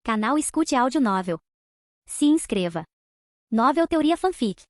Canal Escute Áudio Novel. Se inscreva. Novel Teoria Fanfic.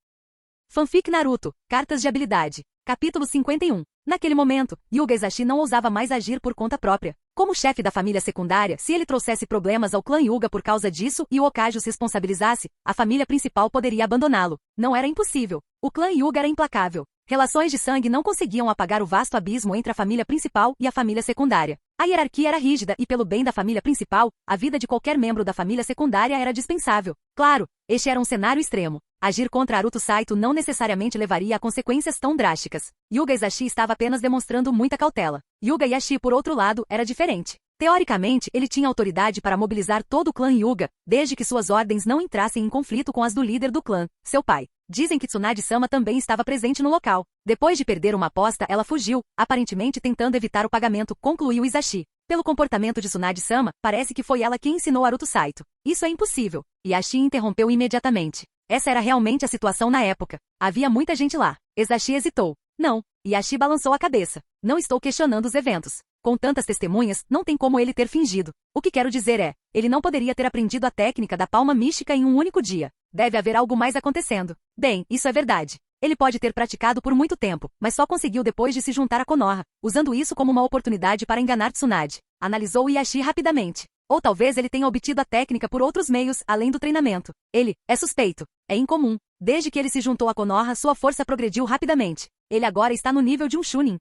Fanfic Naruto, Cartas de Habilidade. Capítulo 51. Naquele momento, Hyuga Izashi não ousava mais agir por conta própria. Como chefe da família secundária, se ele trouxesse problemas ao clã Hyuga por causa disso e o Hokage os responsabilizasse, a família principal poderia abandoná-lo. Não era impossível. O clã Hyuga era implacável. Relações de sangue não conseguiam apagar o vasto abismo entre a família principal e a família secundária. A hierarquia era rígida e, pelo bem da família principal, a vida de qualquer membro da família secundária era dispensável. Claro, este era um cenário extremo. Agir contra Naruto Saito não necessariamente levaria a consequências tão drásticas. Hyuga Izashi estava apenas demonstrando muita cautela. Hyuga Yashi, por outro lado, era diferente. Teoricamente, ele tinha autoridade para mobilizar todo o clã Hyuga, desde que suas ordens não entrassem em conflito com as do líder do clã, seu pai. Dizem que Tsunade-sama também estava presente no local. Depois de perder uma aposta, ela fugiu, aparentemente tentando evitar o pagamento, concluiu Izashi. Pelo comportamento de Tsunade-sama, parece que foi ela quem ensinou Naruto Saito. Isso é impossível. Yashi interrompeu imediatamente. Essa era realmente a situação na época. Havia muita gente lá. Izashi hesitou. Não. Yashi balançou a cabeça. Não estou questionando os eventos. Com tantas testemunhas, não tem como ele ter fingido. O que quero dizer é, ele não poderia ter aprendido a técnica da palma mística em um único dia. Deve haver algo mais acontecendo. Bem, isso é verdade. Ele pode ter praticado por muito tempo, mas só conseguiu depois de se juntar a Konoha, usando isso como uma oportunidade para enganar Tsunade. Analisou Yashi rapidamente. Ou talvez ele tenha obtido a técnica por outros meios, além do treinamento. Ele é suspeito. É incomum. Desde que ele se juntou a Konoha, sua força progrediu rapidamente. Ele agora está no nível de um Chunin.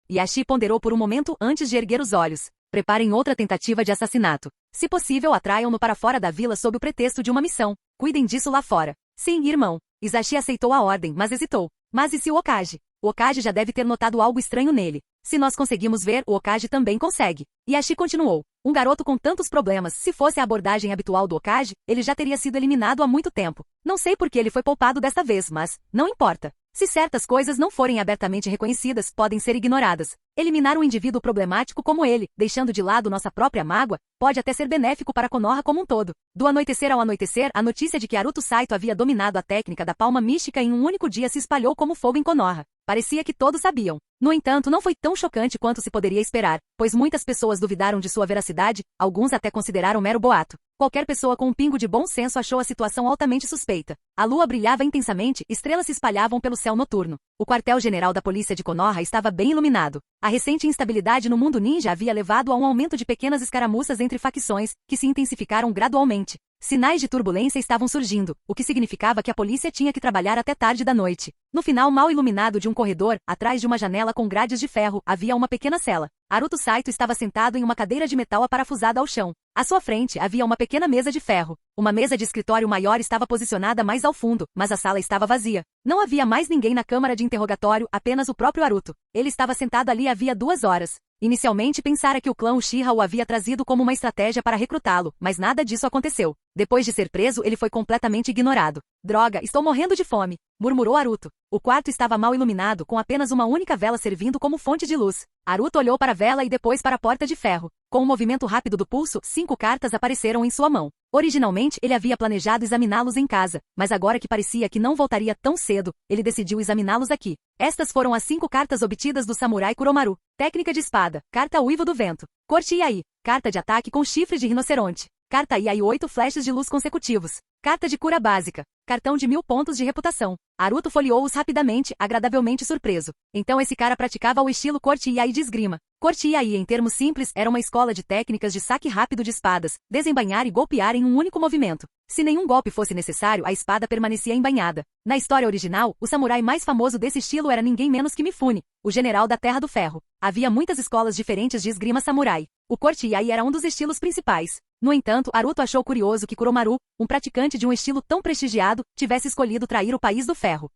Yashi ponderou por um momento antes de erguer os olhos. Preparem outra tentativa de assassinato. Se possível, atraiam-no para fora da vila sob o pretexto de uma missão. Cuidem disso lá fora. Sim, irmão. Izashi aceitou a ordem, mas hesitou. Mas e se o Hokage? O Hokage já deve ter notado algo estranho nele. Se nós conseguimos ver, o Hokage também consegue. Yashi continuou. Um garoto com tantos problemas, se fosse a abordagem habitual do Hokage, ele já teria sido eliminado há muito tempo. Não sei por que ele foi poupado desta vez, mas não importa. Se certas coisas não forem abertamente reconhecidas, podem ser ignoradas. Eliminar um indivíduo problemático como ele, deixando de lado nossa própria mágoa, pode até ser benéfico para Konoha como um todo. Do anoitecer ao anoitecer, a notícia de que Naruto Saito havia dominado a técnica da palma mística em um único dia se espalhou como fogo em Konoha. Parecia que todos sabiam. No entanto, não foi tão chocante quanto se poderia esperar, pois muitas pessoas duvidaram de sua veracidade, alguns até consideraram mero boato. Qualquer pessoa com um pingo de bom senso achou a situação altamente suspeita. A lua brilhava intensamente, estrelas se espalhavam pelo céu noturno. O quartel-general da polícia de Konoha estava bem iluminado. A recente instabilidade no mundo ninja havia levado a um aumento de pequenas escaramuças entre facções, que se intensificaram gradualmente. Sinais de turbulência estavam surgindo, o que significava que a polícia tinha que trabalhar até tarde da noite. No final mal iluminado de um corredor, atrás de uma janela com grades de ferro, havia uma pequena cela. Naruto Saito estava sentado em uma cadeira de metal aparafusada ao chão. À sua frente havia uma pequena mesa de ferro. Uma mesa de escritório maior estava posicionada mais ao fundo, mas a sala estava vazia. Não havia mais ninguém na câmara de interrogatório, apenas o próprio Naruto. Ele estava sentado ali havia 2 horas. Inicialmente pensara que o clã Uchiha o havia trazido como uma estratégia para recrutá-lo, mas nada disso aconteceu. Depois de ser preso, ele foi completamente ignorado. Droga, estou morrendo de fome, murmurou Naruto. O quarto estava mal iluminado, com apenas uma única vela servindo como fonte de luz. Naruto olhou para a vela e depois para a porta de ferro. Com um movimento rápido do pulso, 5 cartas apareceram em sua mão. Originalmente, ele havia planejado examiná-los em casa, mas agora que parecia que não voltaria tão cedo, ele decidiu examiná-los aqui. Estas foram as 5 cartas obtidas do samurai Kuromaru. Técnica de espada, carta Uivo do Vento. Corte Iai, carta de ataque com chifre de rinoceronte. Carta Iai 8 flechas de luz consecutivos. Carta de cura básica. Cartão de 1000 pontos de reputação. Naruto folheou-os rapidamente, agradavelmente surpreso. Então esse cara praticava o estilo Corte Iai de esgrima. Corte Iai, em termos simples, era uma escola de técnicas de saque rápido de espadas, desembainhar e golpear em um único movimento. Se nenhum golpe fosse necessário, a espada permanecia embainhada. Na história original, o samurai mais famoso desse estilo era ninguém menos que Mifune, o general da Terra do Ferro. Havia muitas escolas diferentes de esgrima samurai. O Corte Iai era um dos estilos principais. No entanto, Naruto achou curioso que Kuromaru, um praticante de um estilo tão prestigiado, tivesse escolhido trair o país do ferro.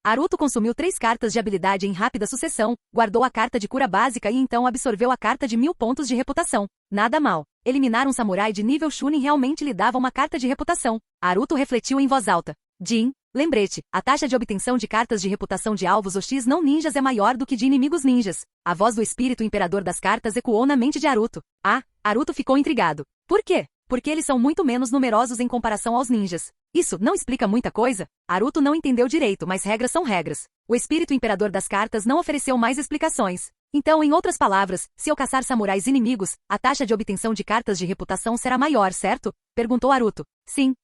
Naruto consumiu 3 cartas de habilidade em rápida sucessão, guardou a carta de cura básica e então absorveu a carta de 1000 pontos de reputação. Nada mal. Eliminar um samurai de nível Chunin realmente lhe dava uma carta de reputação. Naruto refletiu em voz alta. Lembrete, a taxa de obtenção de cartas de reputação de alvos hostis não ninjas é maior do que de inimigos ninjas. A voz do espírito imperador das cartas ecoou na mente de Naruto. Naruto ficou intrigado. Por quê? Porque eles são muito menos numerosos em comparação aos ninjas. Isso não explica muita coisa? Naruto não entendeu direito, mas regras são regras. O espírito imperador das cartas não ofereceu mais explicações. Então, em outras palavras, se eu caçar samurais inimigos, a taxa de obtenção de cartas de reputação será maior, certo? Perguntou Haruto. Sim.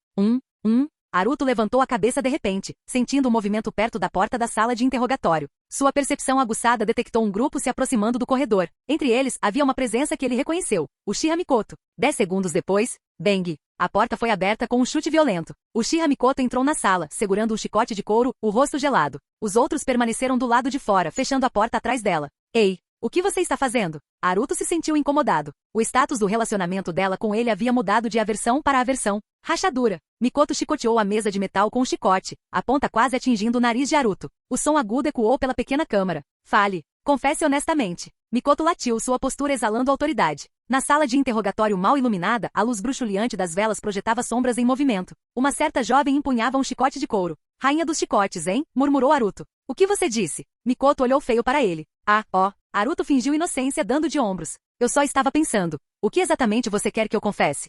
Haruto levantou a cabeça de repente, sentindo um movimento perto da porta da sala de interrogatório. Sua percepção aguçada detectou um grupo se aproximando do corredor. Entre eles, havia uma presença que ele reconheceu, Uchiha Mikoto. 10 segundos depois, bang! A porta foi aberta com um chute violento. Uchiha Mikoto entrou na sala, segurando um chicote de couro, o rosto gelado. Os outros permaneceram do lado de fora, fechando a porta atrás dela. Ei! O que você está fazendo? Haruto se sentiu incomodado. O status do relacionamento dela com ele havia mudado de aversão para aversão. Rachadura. Mikoto chicoteou a mesa de metal com um chicote, a ponta quase atingindo o nariz de Haruto. O som agudo ecoou pela pequena câmara. Fale. Confesse honestamente. Mikoto latiu, sua postura exalando autoridade. Na sala de interrogatório mal iluminada, a luz bruxuleante das velas projetava sombras em movimento. Uma certa jovem empunhava um chicote de couro. Rainha dos chicotes, hein? Murmurou Haruto. O que você disse? Mikoto olhou feio para ele. Haruto fingiu inocência dando de ombros. Eu só estava pensando. O que exatamente você quer que eu confesse?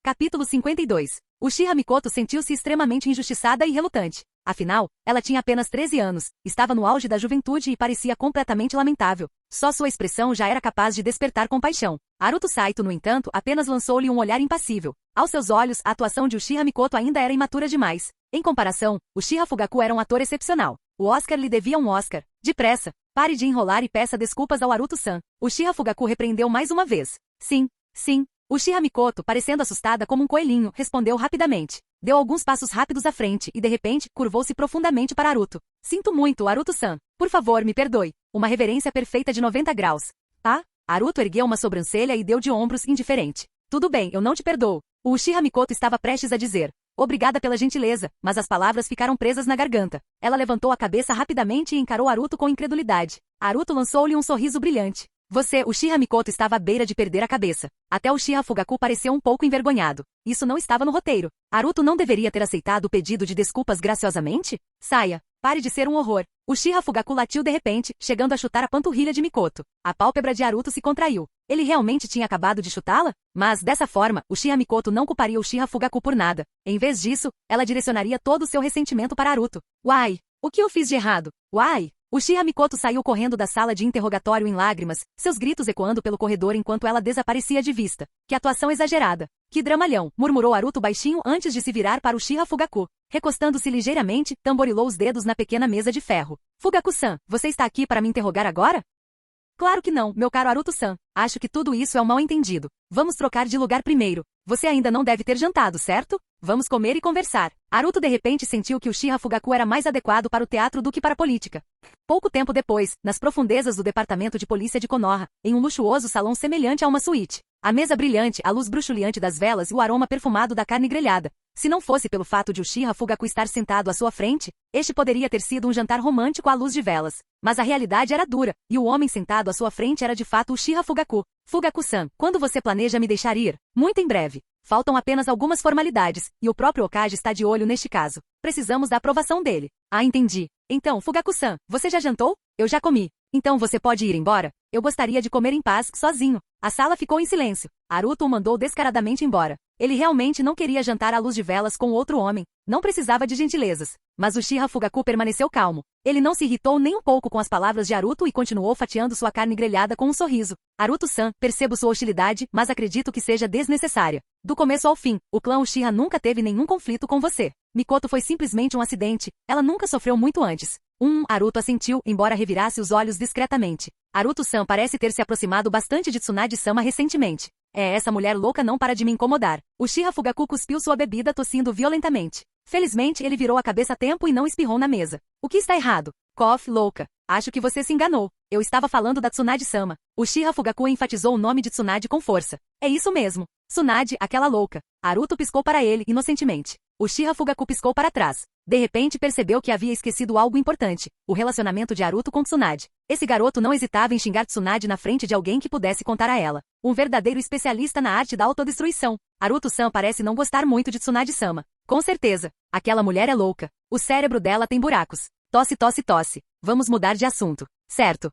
Capítulo 52. Uchiha Mikoto sentiu-se extremamente injustiçada e relutante. Afinal, ela tinha apenas 13 anos, estava no auge da juventude e parecia completamente lamentável. Só sua expressão já era capaz de despertar compaixão. Haruto Saito, no entanto, apenas lançou-lhe um olhar impassível. Aos seus olhos, a atuação de Uchiha Mikoto ainda era imatura demais. Em comparação, Uchiha Fugaku era um ator excepcional. O Oscar lhe devia um Oscar. Depressa, pare de enrolar e peça desculpas ao Haruto-san. Uchiha Fugaku repreendeu mais uma vez. Sim. Uchiha Mikoto, parecendo assustada como um coelhinho, respondeu rapidamente. Deu alguns passos rápidos à frente e, de repente, curvou-se profundamente para Haruto. Sinto muito, Haruto-san. Por favor, me perdoe. Uma reverência perfeita de 90 graus. Ah? Haruto ergueu uma sobrancelha e deu de ombros, indiferente. Tudo bem, eu não te perdoo. O Uchiha Mikoto estava prestes a dizer. Obrigada pela gentileza, mas as palavras ficaram presas na garganta. Ela levantou a cabeça rapidamente e encarou Haruto com incredulidade. Haruto lançou-lhe um sorriso brilhante. Uchiha Mikoto estava à beira de perder a cabeça. Até Uchiha Fugaku pareceu um pouco envergonhado. Isso não estava no roteiro. Haruto não deveria ter aceitado o pedido de desculpas graciosamente? Saia. Pare de ser um horror. Uchiha Fugaku latiu de repente, chegando a chutar a panturrilha de Mikoto. A pálpebra de Haruto se contraiu. Ele realmente tinha acabado de chutá-la? Mas, dessa forma, Uchiha Mikoto não culparia Uchiha Fugaku por nada. Em vez disso, ela direcionaria todo o seu ressentimento para Haruto. Uai! O que eu fiz de errado? Uai! Uchiha Mikoto saiu correndo da sala de interrogatório em lágrimas, seus gritos ecoando pelo corredor enquanto ela desaparecia de vista. Que atuação exagerada! Que dramalhão! Murmurou Haruto baixinho antes de se virar para Uchiha Fugaku. Recostando-se ligeiramente, tamborilou os dedos na pequena mesa de ferro. Fugaku-san, você está aqui para me interrogar agora? Claro que não, meu caro Haruto-san. Acho que tudo isso é um mal-entendido. Vamos trocar de lugar primeiro. Você ainda não deve ter jantado, certo? Vamos comer e conversar. Haruto de repente sentiu que Uchiha Fugaku era mais adequado para o teatro do que para a política. Pouco tempo depois, nas profundezas do departamento de polícia de Konoha, em um luxuoso salão semelhante a uma suíte. A mesa brilhante, a luz bruxuleante das velas e o aroma perfumado da carne grelhada. Se não fosse pelo fato de Uchiha Fugaku estar sentado à sua frente, este poderia ter sido um jantar romântico à luz de velas. Mas a realidade era dura, e o homem sentado à sua frente era de fato Uchiha Fugaku. Fugaku-san, quando você planeja me deixar ir? Muito em breve. Faltam apenas algumas formalidades, e o próprio Okage está de olho neste caso. Precisamos da aprovação dele. Ah, entendi. Então, Fugaku-san, você já jantou? Eu já comi. Então você pode ir embora? Eu gostaria de comer em paz, sozinho. A sala ficou em silêncio. Haruto o mandou descaradamente embora. Ele realmente não queria jantar à luz de velas com outro homem. Não precisava de gentilezas. Mas Uchiha Fugaku permaneceu calmo. Ele não se irritou nem um pouco com as palavras de Haruto e continuou fatiando sua carne grelhada com um sorriso. Haruto-san, percebo sua hostilidade, mas acredito que seja desnecessária. Do começo ao fim, o clã Uchiha nunca teve nenhum conflito com você. Mikoto foi simplesmente um acidente. Ela nunca sofreu muito antes. Haruto assentiu, embora revirasse os olhos discretamente. Haruto-san parece ter se aproximado bastante de Tsunade-sama recentemente. Essa mulher louca não para de me incomodar. Uchiha Fugaku cuspiu sua bebida tossindo violentamente. Felizmente ele virou a cabeça a tempo e não espirrou na mesa. O que está errado? Cough, louca. Acho que você se enganou. Eu estava falando da Tsunade-sama. Uchiha Fugaku enfatizou o nome de Tsunade com força. É isso mesmo. Tsunade, aquela louca. Haruto piscou para ele, inocentemente. Uchiha Fugaku piscou para trás. De repente percebeu que havia esquecido algo importante. O relacionamento de Haruto com Tsunade. Esse garoto não hesitava em xingar Tsunade na frente de alguém que pudesse contar a ela. Um verdadeiro especialista na arte da autodestruição. Haruto-san parece não gostar muito de Tsunade-sama. Com certeza. Aquela mulher é louca. O cérebro dela tem buracos. Tosse, tosse, tosse. Vamos mudar de assunto. Certo.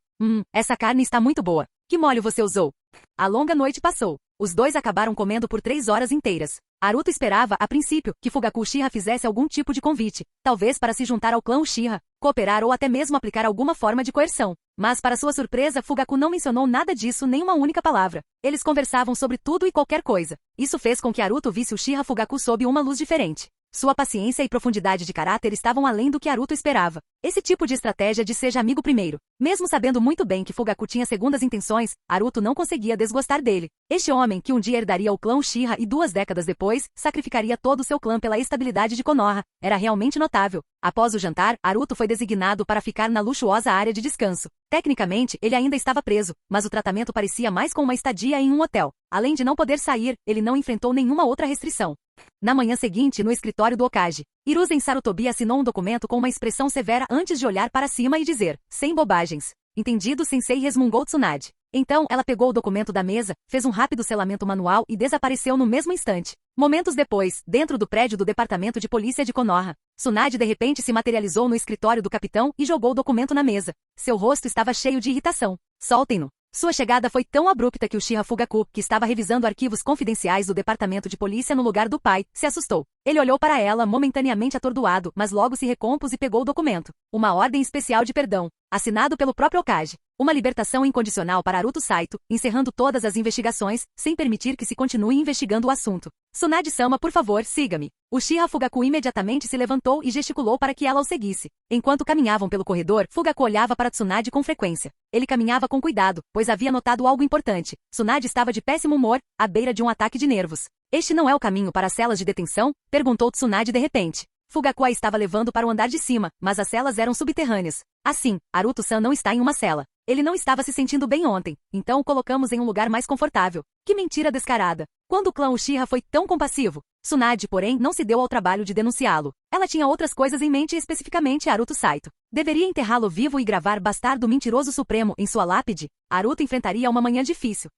Essa carne está muito boa. Que molho você usou? A longa noite passou. Os dois acabaram comendo por 3 horas inteiras. Haruto esperava, a princípio, que Fugaku Uchiha fizesse algum tipo de convite, talvez para se juntar ao clã Uchiha, cooperar ou até mesmo aplicar alguma forma de coerção. Mas, para sua surpresa, Fugaku não mencionou nada disso nem uma única palavra. Eles conversavam sobre tudo e qualquer coisa. Isso fez com que Haruto visse Uchiha Fugaku sob uma luz diferente. Sua paciência e profundidade de caráter estavam além do que Haruto esperava. Esse tipo de estratégia de seja amigo primeiro. Mesmo sabendo muito bem que Fugaku tinha segundas intenções, Haruto não conseguia desgostar dele. Este homem, que um dia herdaria o clã Uchiha e 2 décadas depois, sacrificaria todo o seu clã pela estabilidade de Konoha, era realmente notável. Após o jantar, Haruto foi designado para ficar na luxuosa área de descanso. Tecnicamente, ele ainda estava preso, mas o tratamento parecia mais com uma estadia em um hotel. Além de não poder sair, ele não enfrentou nenhuma outra restrição. Na manhã seguinte, no escritório do Hokage, Hiruzen Sarutobi assinou um documento com uma expressão severa antes de olhar para cima e dizer, sem bobagens. Entendido, sensei, resmungou Tsunade. Então, ela pegou o documento da mesa, fez um rápido selamento manual e desapareceu no mesmo instante. Momentos depois, dentro do prédio do Departamento de Polícia de Konoha, Tsunade de repente se materializou no escritório do capitão e jogou o documento na mesa. Seu rosto estava cheio de irritação. Soltem-no. Sua chegada foi tão abrupta que Uchiha Fugaku, que estava revisando arquivos confidenciais do departamento de polícia no lugar do pai, se assustou. Ele olhou para ela momentaneamente atordoado, mas logo se recompôs e pegou o documento. Uma ordem especial de perdão, assinado pelo próprio Hokage. Uma libertação incondicional para Haruto Saito, encerrando todas as investigações, sem permitir que se continue investigando o assunto. Tsunade-sama, por favor, siga-me. Uchiha Fugaku imediatamente se levantou e gesticulou para que ela o seguisse. Enquanto caminhavam pelo corredor, Fugaku olhava para Tsunade com frequência. Ele caminhava com cuidado, pois havia notado algo importante. Tsunade estava de péssimo humor, à beira de um ataque de nervos. Este não é o caminho para as celas de detenção? Perguntou Tsunade de repente. Fugaku a estava levando para o andar de cima, mas as celas eram subterrâneas. Assim, Haruto-san não está em uma cela. Ele não estava se sentindo bem ontem, então o colocamos em um lugar mais confortável. Que mentira descarada. Quando o clã Uchiha foi tão compassivo? Tsunade, porém, não se deu ao trabalho de denunciá-lo. Ela tinha outras coisas em mente, especificamente Haruto Saito. Deveria enterrá-lo vivo e gravar Bastardo Mentiroso Supremo em sua lápide? Haruto enfrentaria uma manhã difícil.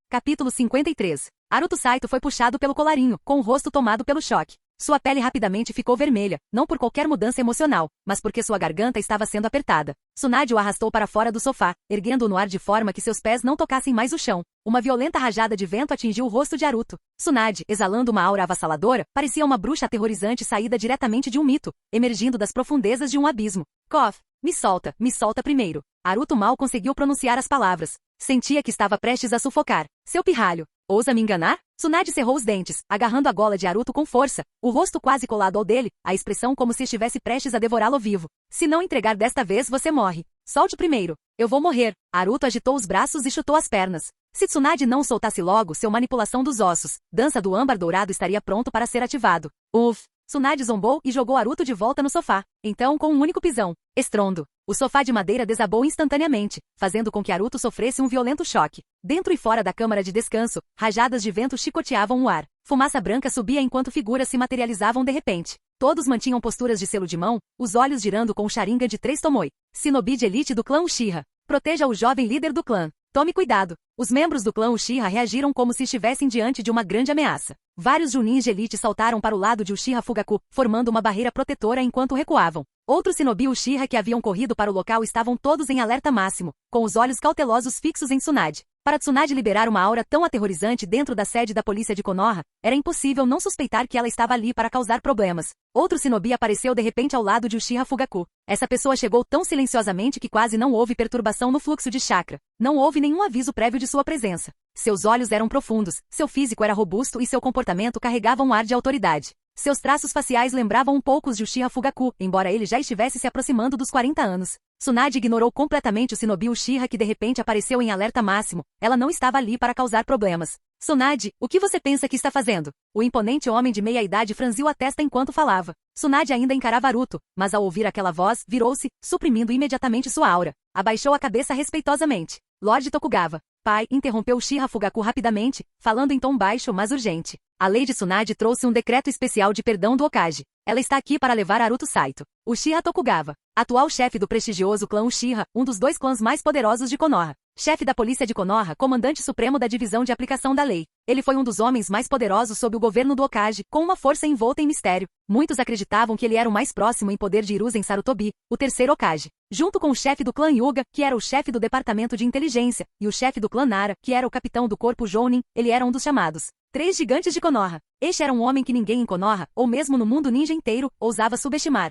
Capítulo 53. Haruto Saito foi puxado pelo colarinho, com o rosto tomado pelo choque. Sua pele rapidamente ficou vermelha, não por qualquer mudança emocional, mas porque sua garganta estava sendo apertada. Tsunade o arrastou para fora do sofá, erguendo-o no ar de forma que seus pés não tocassem mais o chão. Uma violenta rajada de vento atingiu o rosto de Haruto. Tsunade, exalando uma aura avassaladora, parecia uma bruxa aterrorizante saída diretamente de um mito, emergindo das profundezas de um abismo. Kof, me solta primeiro. Haruto mal conseguiu pronunciar as palavras. Sentia que estava prestes a sufocar. Seu pirralho. Ousa me enganar? Tsunade cerrou os dentes, agarrando a gola de Haruto com força, o rosto quase colado ao dele, a expressão como se estivesse prestes a devorá-lo vivo. Se não entregar desta vez, você morre. Solte primeiro. Eu vou morrer. Haruto agitou os braços e chutou as pernas. Se Tsunade não soltasse logo, seu manipulação dos ossos, dança do âmbar dourado estaria pronto para ser ativado. Uff! Tsunade zombou e jogou Haruto de volta no sofá. Então, com um único pisão. Estrondo. O sofá de madeira desabou instantaneamente, fazendo com que Haruto sofresse um violento choque. Dentro e fora da câmara de descanso, rajadas de vento chicoteavam o ar. Fumaça branca subia enquanto figuras se materializavam de repente. Todos mantinham posturas de selo de mão, os olhos girando com o Sharingan de 3 Tomoe. Shinobi de elite do clã Uchiha. Proteja o jovem líder do clã. Tome cuidado. Os membros do clã Uchiha reagiram como se estivessem diante de uma grande ameaça. Vários Junins de elite saltaram para o lado de Uchiha Fugaku, formando uma barreira protetora enquanto recuavam. Outros Shinobi Uchiha que haviam corrido para o local estavam todos em alerta máximo, com os olhos cautelosos fixos em Tsunade. Para Tsunade liberar uma aura tão aterrorizante dentro da sede da polícia de Konoha, era impossível não suspeitar que ela estava ali para causar problemas. Outro Shinobi apareceu de repente ao lado de Uchiha Fugaku. Essa pessoa chegou tão silenciosamente que quase não houve perturbação no fluxo de chakra. Não houve nenhum aviso prévio de sua presença. Seus olhos eram profundos, seu físico era robusto e seu comportamento carregava um ar de autoridade. Seus traços faciais lembravam um pouco os de Uchiha Fugaku, embora ele já estivesse se aproximando dos 40 anos. Tsunade ignorou completamente o Shinobi Uchiha que de repente apareceu em alerta máximo. Ela não estava ali para causar problemas. Tsunade, o que você pensa que está fazendo? O imponente homem de meia-idade franziu a testa enquanto falava. Tsunade ainda encarava Haruto, mas ao ouvir aquela voz, virou-se, suprimindo imediatamente sua aura. Abaixou a cabeça respeitosamente. Lord Tokugawa. Pai, interrompeu Uchiha Fugaku rapidamente, falando em tom baixo mas urgente. A Lady Tsunade trouxe um decreto especial de perdão do Hokage. Ela está aqui para levar Haruto Saito. Uchiha Tokugawa, atual chefe do prestigioso clã Uchiha, um dos 2 clãs mais poderosos de Konoha. Chefe da polícia de Konoha, comandante supremo da divisão de aplicação da lei. Ele foi um dos homens mais poderosos sob o governo do Hokage, com uma força envolta em mistério. Muitos acreditavam que ele era o mais próximo em poder de Hiruzen Sarutobi, o terceiro Hokage. Junto com o chefe do clã Hyuga, que era o chefe do departamento de inteligência, e o chefe do clã Nara, que era o capitão do corpo Jounin, ele era um dos chamados 3 gigantes de Konoha. Este era um homem que ninguém em Konoha, ou mesmo no mundo ninja inteiro, ousava subestimar.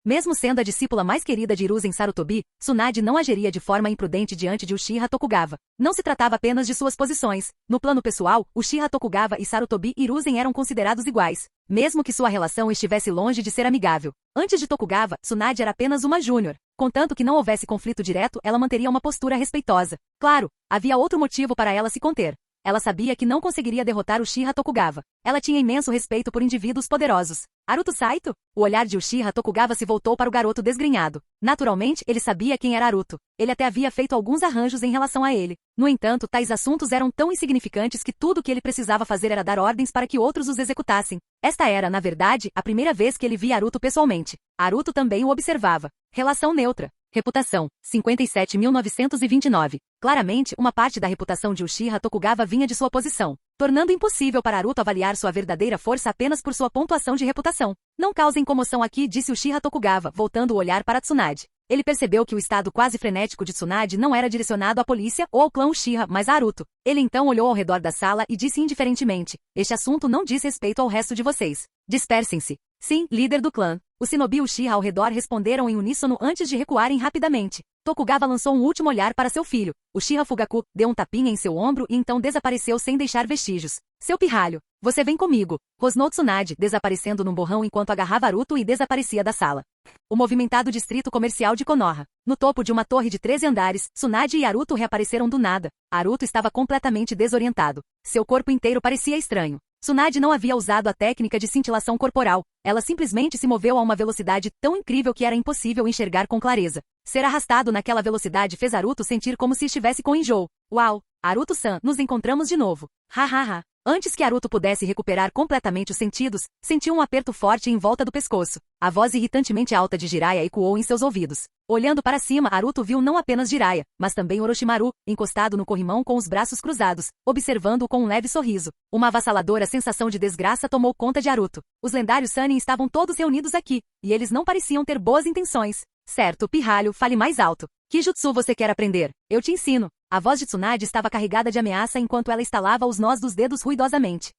Mesmo sendo a discípula mais querida de Hiruzen Sarutobi, Tsunade não agiria de forma imprudente diante de Uchiha Tokugawa. Não se tratava apenas de suas posições. No plano pessoal, Uchiha Tokugawa e Sarutobi Hiruzen eram considerados iguais, mesmo que sua relação estivesse longe de ser amigável. Antes de Tokugawa, Tsunade era apenas uma júnior. Contanto que não houvesse conflito direto, ela manteria uma postura respeitosa. Claro, havia outro motivo para ela se conter. Ela sabia que não conseguiria derrotar Uchiha Tokugawa. Ela tinha imenso respeito por indivíduos poderosos. Aruto Saito? O olhar de Uchiha Tokugawa se voltou para o garoto desgrenhado. Naturalmente, ele sabia quem era Aruto. Ele até havia feito alguns arranjos em relação a ele. No entanto, tais assuntos eram tão insignificantes que tudo o que ele precisava fazer era dar ordens para que outros os executassem. Esta era, na verdade, a primeira vez que ele via Aruto pessoalmente. Aruto também o observava. Relação neutra. Reputação, 57.929. Claramente, uma parte da reputação de Uchiha Tokugawa vinha de sua posição, tornando impossível para Aruto avaliar sua verdadeira força apenas por sua pontuação de reputação. Não causem comoção aqui, disse Uchiha Tokugawa, voltando o olhar para Tsunade. Ele percebeu que o estado quase frenético de Tsunade não era direcionado à polícia ou ao clã Uchiha, mas a Aruto. Ele então olhou ao redor da sala e disse indiferentemente: este assunto não diz respeito ao resto de vocês. Dispersem-se. Sim, líder do clã. Os shinobi Uchiha ao redor responderam em uníssono antes de recuarem rapidamente. Tokugawa lançou um último olhar para seu filho. Uchiha Fugaku deu um tapinha em seu ombro e então desapareceu sem deixar vestígios. Seu pirralho, você vem comigo. Rosnou Tsunade, desaparecendo num borrão enquanto agarrava Aruto e desaparecia da sala. O movimentado distrito comercial de Konoha. No topo de uma torre de 13 andares, Tsunade e Aruto reapareceram do nada. Aruto estava completamente desorientado. Seu corpo inteiro parecia estranho. Tsunade não havia usado a técnica de cintilação corporal. Ela simplesmente se moveu a uma velocidade tão incrível que era impossível enxergar com clareza. Ser arrastado naquela velocidade fez Aruto sentir como se estivesse com enjoo. Uau! Aruto-san, nos encontramos de novo. Ha ha ha. Antes que Aruto pudesse recuperar completamente os sentidos, sentiu um aperto forte em volta do pescoço. A voz irritantemente alta de Jiraiya ecoou em seus ouvidos. Olhando para cima, Aruto viu não apenas Jiraiya, mas também Orochimaru, encostado no corrimão com os braços cruzados, observando-o com um leve sorriso. Uma avassaladora sensação de desgraça tomou conta de Aruto. Os lendários Sannin estavam todos reunidos aqui, e eles não pareciam ter boas intenções. Certo, pirralho, fale mais alto. Que jutsu você quer aprender? Eu te ensino. A voz de Tsunade estava carregada de ameaça enquanto ela estalava os nós dos dedos ruidosamente.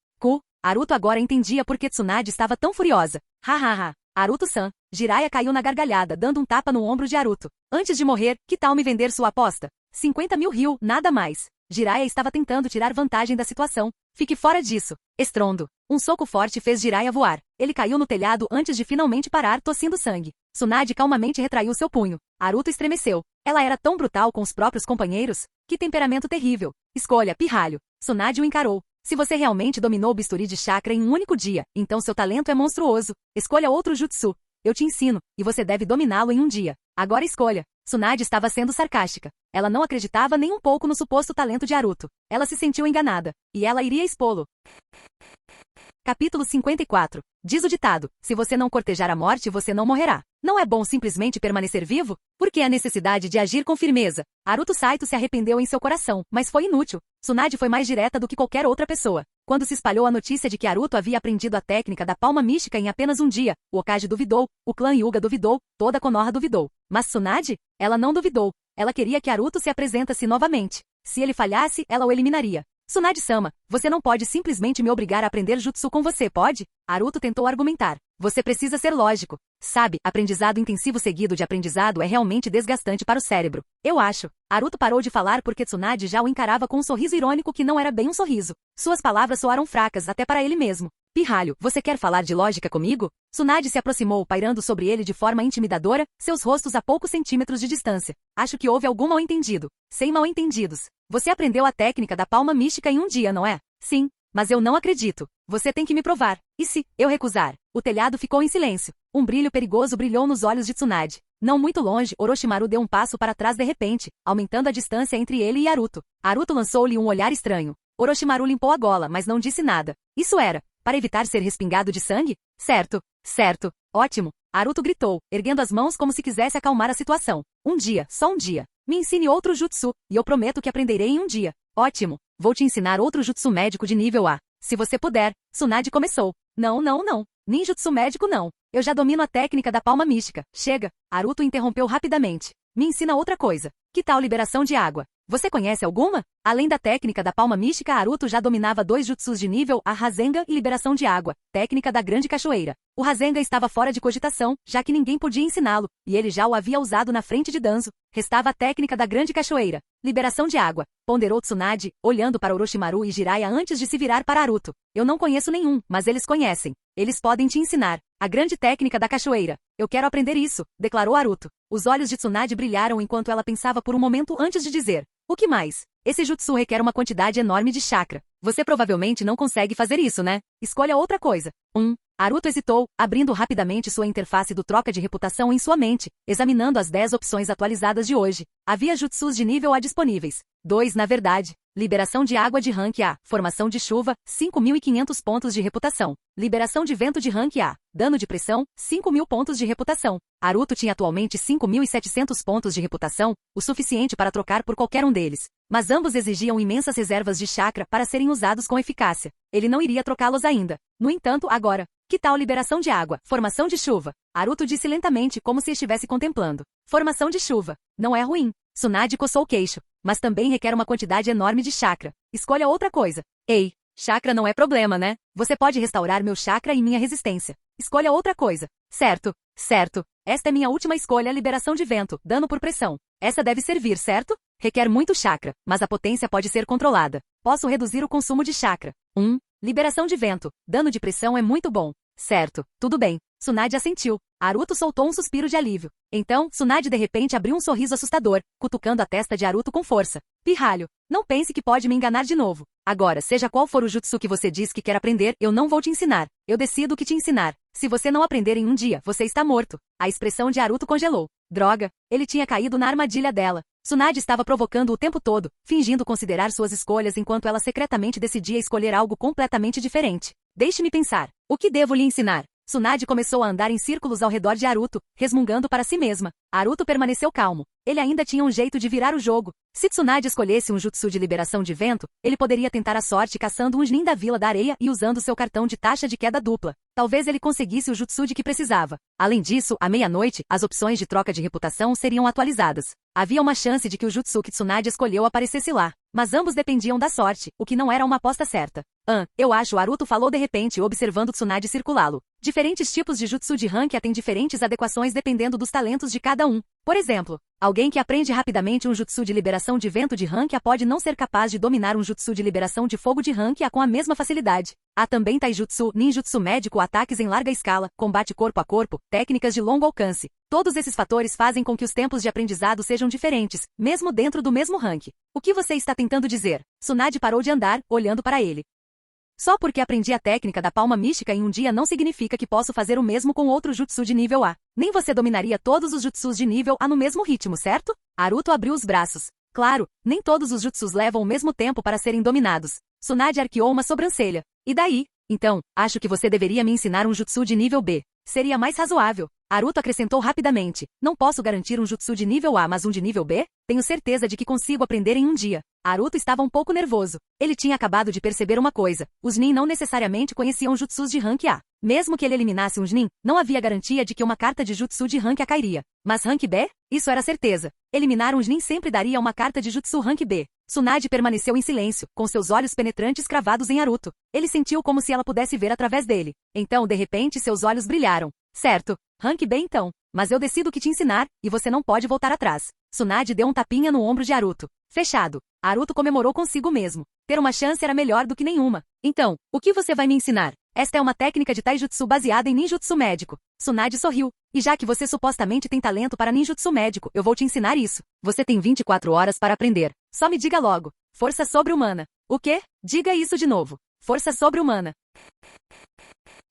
Aruto agora entendia por que Tsunade estava tão furiosa. Ha ha ha. Aruto-san. Jiraiya caiu na gargalhada, dando um tapa no ombro de Aruto. Antes de morrer, que tal me vender sua aposta? 50.000 ryu, nada mais. Jiraiya estava tentando tirar vantagem da situação. Fique fora disso. Estrondo. Um soco forte fez Jiraiya voar. Ele caiu no telhado antes de finalmente parar, tossindo sangue. Tsunade calmamente retraiu seu punho. Aruto estremeceu. Ela era tão brutal com os próprios companheiros. Que temperamento terrível. Escolha, pirralho. Tsunade o encarou. Se você realmente dominou o bisturi de chakra em um único dia, então seu talento é monstruoso. Escolha outro jutsu. Eu te ensino, e você deve dominá-lo em um dia. Agora escolha. Tsunade estava sendo sarcástica. Ela não acreditava nem um pouco no suposto talento de Aruto. Ela se sentiu enganada. E ela iria expô-lo. Capítulo 54. Diz o ditado: se você não cortejar a morte, você não morrerá. Não é bom simplesmente permanecer vivo? Por que a necessidade de agir com firmeza? Aruto Saito se arrependeu em seu coração, mas foi inútil. Tsunade foi mais direta do que qualquer outra pessoa. Quando se espalhou a notícia de que Aruto havia aprendido a técnica da palma mística em apenas um dia, o Hokage duvidou, o clã Hyuga duvidou, toda Konoha duvidou. Mas Tsunade? Ela não duvidou. Ela queria que Aruto se apresentasse novamente. Se ele falhasse, ela o eliminaria. Tsunade-sama, você não pode simplesmente me obrigar a aprender jutsu com você, pode? Aruto tentou argumentar. Você precisa ser lógico. Sabe, aprendizado intensivo seguido de aprendizado é realmente desgastante para o cérebro. Eu acho. Aruto parou de falar porque Tsunade já o encarava com um sorriso irônico que não era bem um sorriso. Suas palavras soaram fracas até para ele mesmo. Pirralho, você quer falar de lógica comigo? Tsunade se aproximou, pairando sobre ele de forma intimidadora, seus rostos a poucos centímetros de distância. Acho que houve algum mal-entendido. Sem mal-entendidos. Você aprendeu a técnica da palma mística em um dia, não é? Sim, mas eu não acredito. Você tem que me provar. E se eu recusar? O telhado ficou em silêncio. Um brilho perigoso brilhou nos olhos de Tsunade. Não muito longe, Orochimaru deu um passo para trás de repente, aumentando a distância entre ele e Aruto. Aruto lançou-lhe um olhar estranho. Orochimaru limpou a gola, mas não disse nada. Isso era para evitar ser respingado de sangue? Certo, certo, ótimo. Aruto gritou, erguendo as mãos como se quisesse acalmar a situação. Um dia, só um dia. Me ensine outro jutsu, e eu prometo que aprenderei em um dia. Ótimo. Vou te ensinar outro jutsu médico de nível A. Se você puder. Tsunade começou. Não. Ninjutsu médico não. Eu já domino a técnica da palma mística. Chega. Aruto interrompeu rapidamente. Me ensina outra coisa. Que tal liberação de água? Você conhece alguma? Além da técnica da palma mística, Naruto já dominava 2 jutsus de nível A, Rasengan e liberação de água, técnica da grande cachoeira. O Rasengan estava fora de cogitação, já que ninguém podia ensiná-lo, e ele já o havia usado na frente de Danzo. Restava a técnica da grande cachoeira, liberação de água, ponderou Tsunade, olhando para Orochimaru e Jiraiya antes de se virar para Naruto. Eu não conheço nenhum, mas eles conhecem. Eles podem te ensinar. A grande técnica da cachoeira. Eu quero aprender isso, declarou Naruto. Os olhos de Tsunade brilharam enquanto ela pensava por um momento antes de dizer: o que mais? Esse jutsu requer uma quantidade enorme de chakra. Você provavelmente não consegue fazer isso, né? Escolha outra coisa. Naruto hesitou, abrindo rapidamente sua interface do troca de reputação em sua mente, examinando as 10 opções atualizadas de hoje. Havia jutsus de nível A disponíveis. 2, na verdade. Liberação de água de rank A. Formação de chuva, 5.500 pontos de reputação. Liberação de vento de rank A. Dano de pressão, 5.000 pontos de reputação. Naruto tinha atualmente 5.700 pontos de reputação, o suficiente para trocar por qualquer um deles. Mas ambos exigiam imensas reservas de chakra para serem usados com eficácia. Ele não iria trocá-los ainda. No entanto, agora, que tal liberação de água? Formação de chuva. Naruto disse lentamente como se estivesse contemplando. Formação de chuva. Não é ruim. Tsunade coçou o queixo. Mas também requer uma quantidade enorme de chakra. Escolha outra coisa. Ei, chakra não é problema, né? Você pode restaurar meu chakra e minha resistência. Escolha outra coisa. Certo, certo. Esta é minha última escolha, liberação de vento, dano por pressão. Essa deve servir, certo? Requer muito chakra, mas a potência pode ser controlada. Posso reduzir o consumo de chakra. Liberação de vento, dano de pressão é muito bom. Certo, tudo bem. Tsunade assentiu. Naruto soltou um suspiro de alívio. Então, Tsunade de repente abriu um sorriso assustador, cutucando a testa de Naruto com força. Pirralho, não pense que pode me enganar de novo. Agora, seja qual for o jutsu que você diz que quer aprender, eu não vou te ensinar. Eu decido o que te ensinar. Se você não aprender em um dia, você está morto. A expressão de Naruto congelou. Droga, ele tinha caído na armadilha dela. Tsunade estava provocando o tempo todo, fingindo considerar suas escolhas enquanto ela secretamente decidia escolher algo completamente diferente. Deixe-me pensar. O que devo lhe ensinar? Tsunade começou a andar em círculos ao redor de Naruto, resmungando para si mesma. Naruto permaneceu calmo. Ele ainda tinha um jeito de virar o jogo. Se Tsunade escolhesse um jutsu de liberação de vento, ele poderia tentar a sorte caçando um Chunin da Vila da Areia e usando seu cartão de taxa de queda dupla. Talvez ele conseguisse o jutsu de que precisava. Além disso, à meia-noite, as opções de troca de reputação seriam atualizadas. Havia uma chance de que o jutsu que Tsunade escolheu aparecesse lá. Mas ambos dependiam da sorte, o que não era uma aposta certa. Eu acho, Naruto falou de repente, observando Tsunade circulá-lo. Diferentes tipos de jutsu de rank têm diferentes adequações dependendo dos talentos de cada um. Por exemplo, alguém que aprende rapidamente um jutsu de liberação de vento de rank A pode não ser capaz de dominar um jutsu de liberação de fogo de rank A com a mesma facilidade. Há também taijutsu, ninjutsu médico, ataques em larga escala, combate corpo a corpo, técnicas de longo alcance. Todos esses fatores fazem com que os tempos de aprendizado sejam diferentes, mesmo dentro do mesmo rank. O que você está tentando dizer? Tsunade parou de andar, olhando para ele. Só porque aprendi a técnica da palma mística em um dia não significa que posso fazer o mesmo com outro jutsu de nível A. Nem você dominaria todos os jutsus de nível A no mesmo ritmo, certo? Naruto abriu os braços. Claro, nem todos os jutsus levam o mesmo tempo para serem dominados. Tsunade arqueou uma sobrancelha. E daí? Então, acho que você deveria me ensinar um jutsu de nível B. Seria mais razoável. Naruto acrescentou rapidamente. Não posso garantir um jutsu de nível A, mas um de nível B? Tenho certeza de que consigo aprender em um dia. Naruto estava um pouco nervoso. Ele tinha acabado de perceber uma coisa. Os Chunin não necessariamente conheciam jutsus de rank A. Mesmo que ele eliminasse um Chunin, não havia garantia de que uma carta de jutsu de rank A cairia. Mas rank B? Isso era certeza. Eliminar um Chunin sempre daria uma carta de jutsu rank B. Tsunade permaneceu em silêncio, com seus olhos penetrantes cravados em Naruto. Ele sentiu como se ela pudesse ver através dele. Então, de repente, seus olhos brilharam. Certo. Rank B então. Mas eu decido o que te ensinar, e você não pode voltar atrás. Tsunade deu um tapinha no ombro de Naruto. Fechado. Naruto comemorou consigo mesmo. Ter uma chance era melhor do que nenhuma. Então, o que você vai me ensinar? Esta é uma técnica de taijutsu baseada em ninjutsu médico. Tsunade sorriu. E já que você supostamente tem talento para ninjutsu médico, eu vou te ensinar isso. Você tem 24 horas para aprender. Só me diga logo. Força sobre-humana. O quê? Diga isso de novo. Força sobre-humana.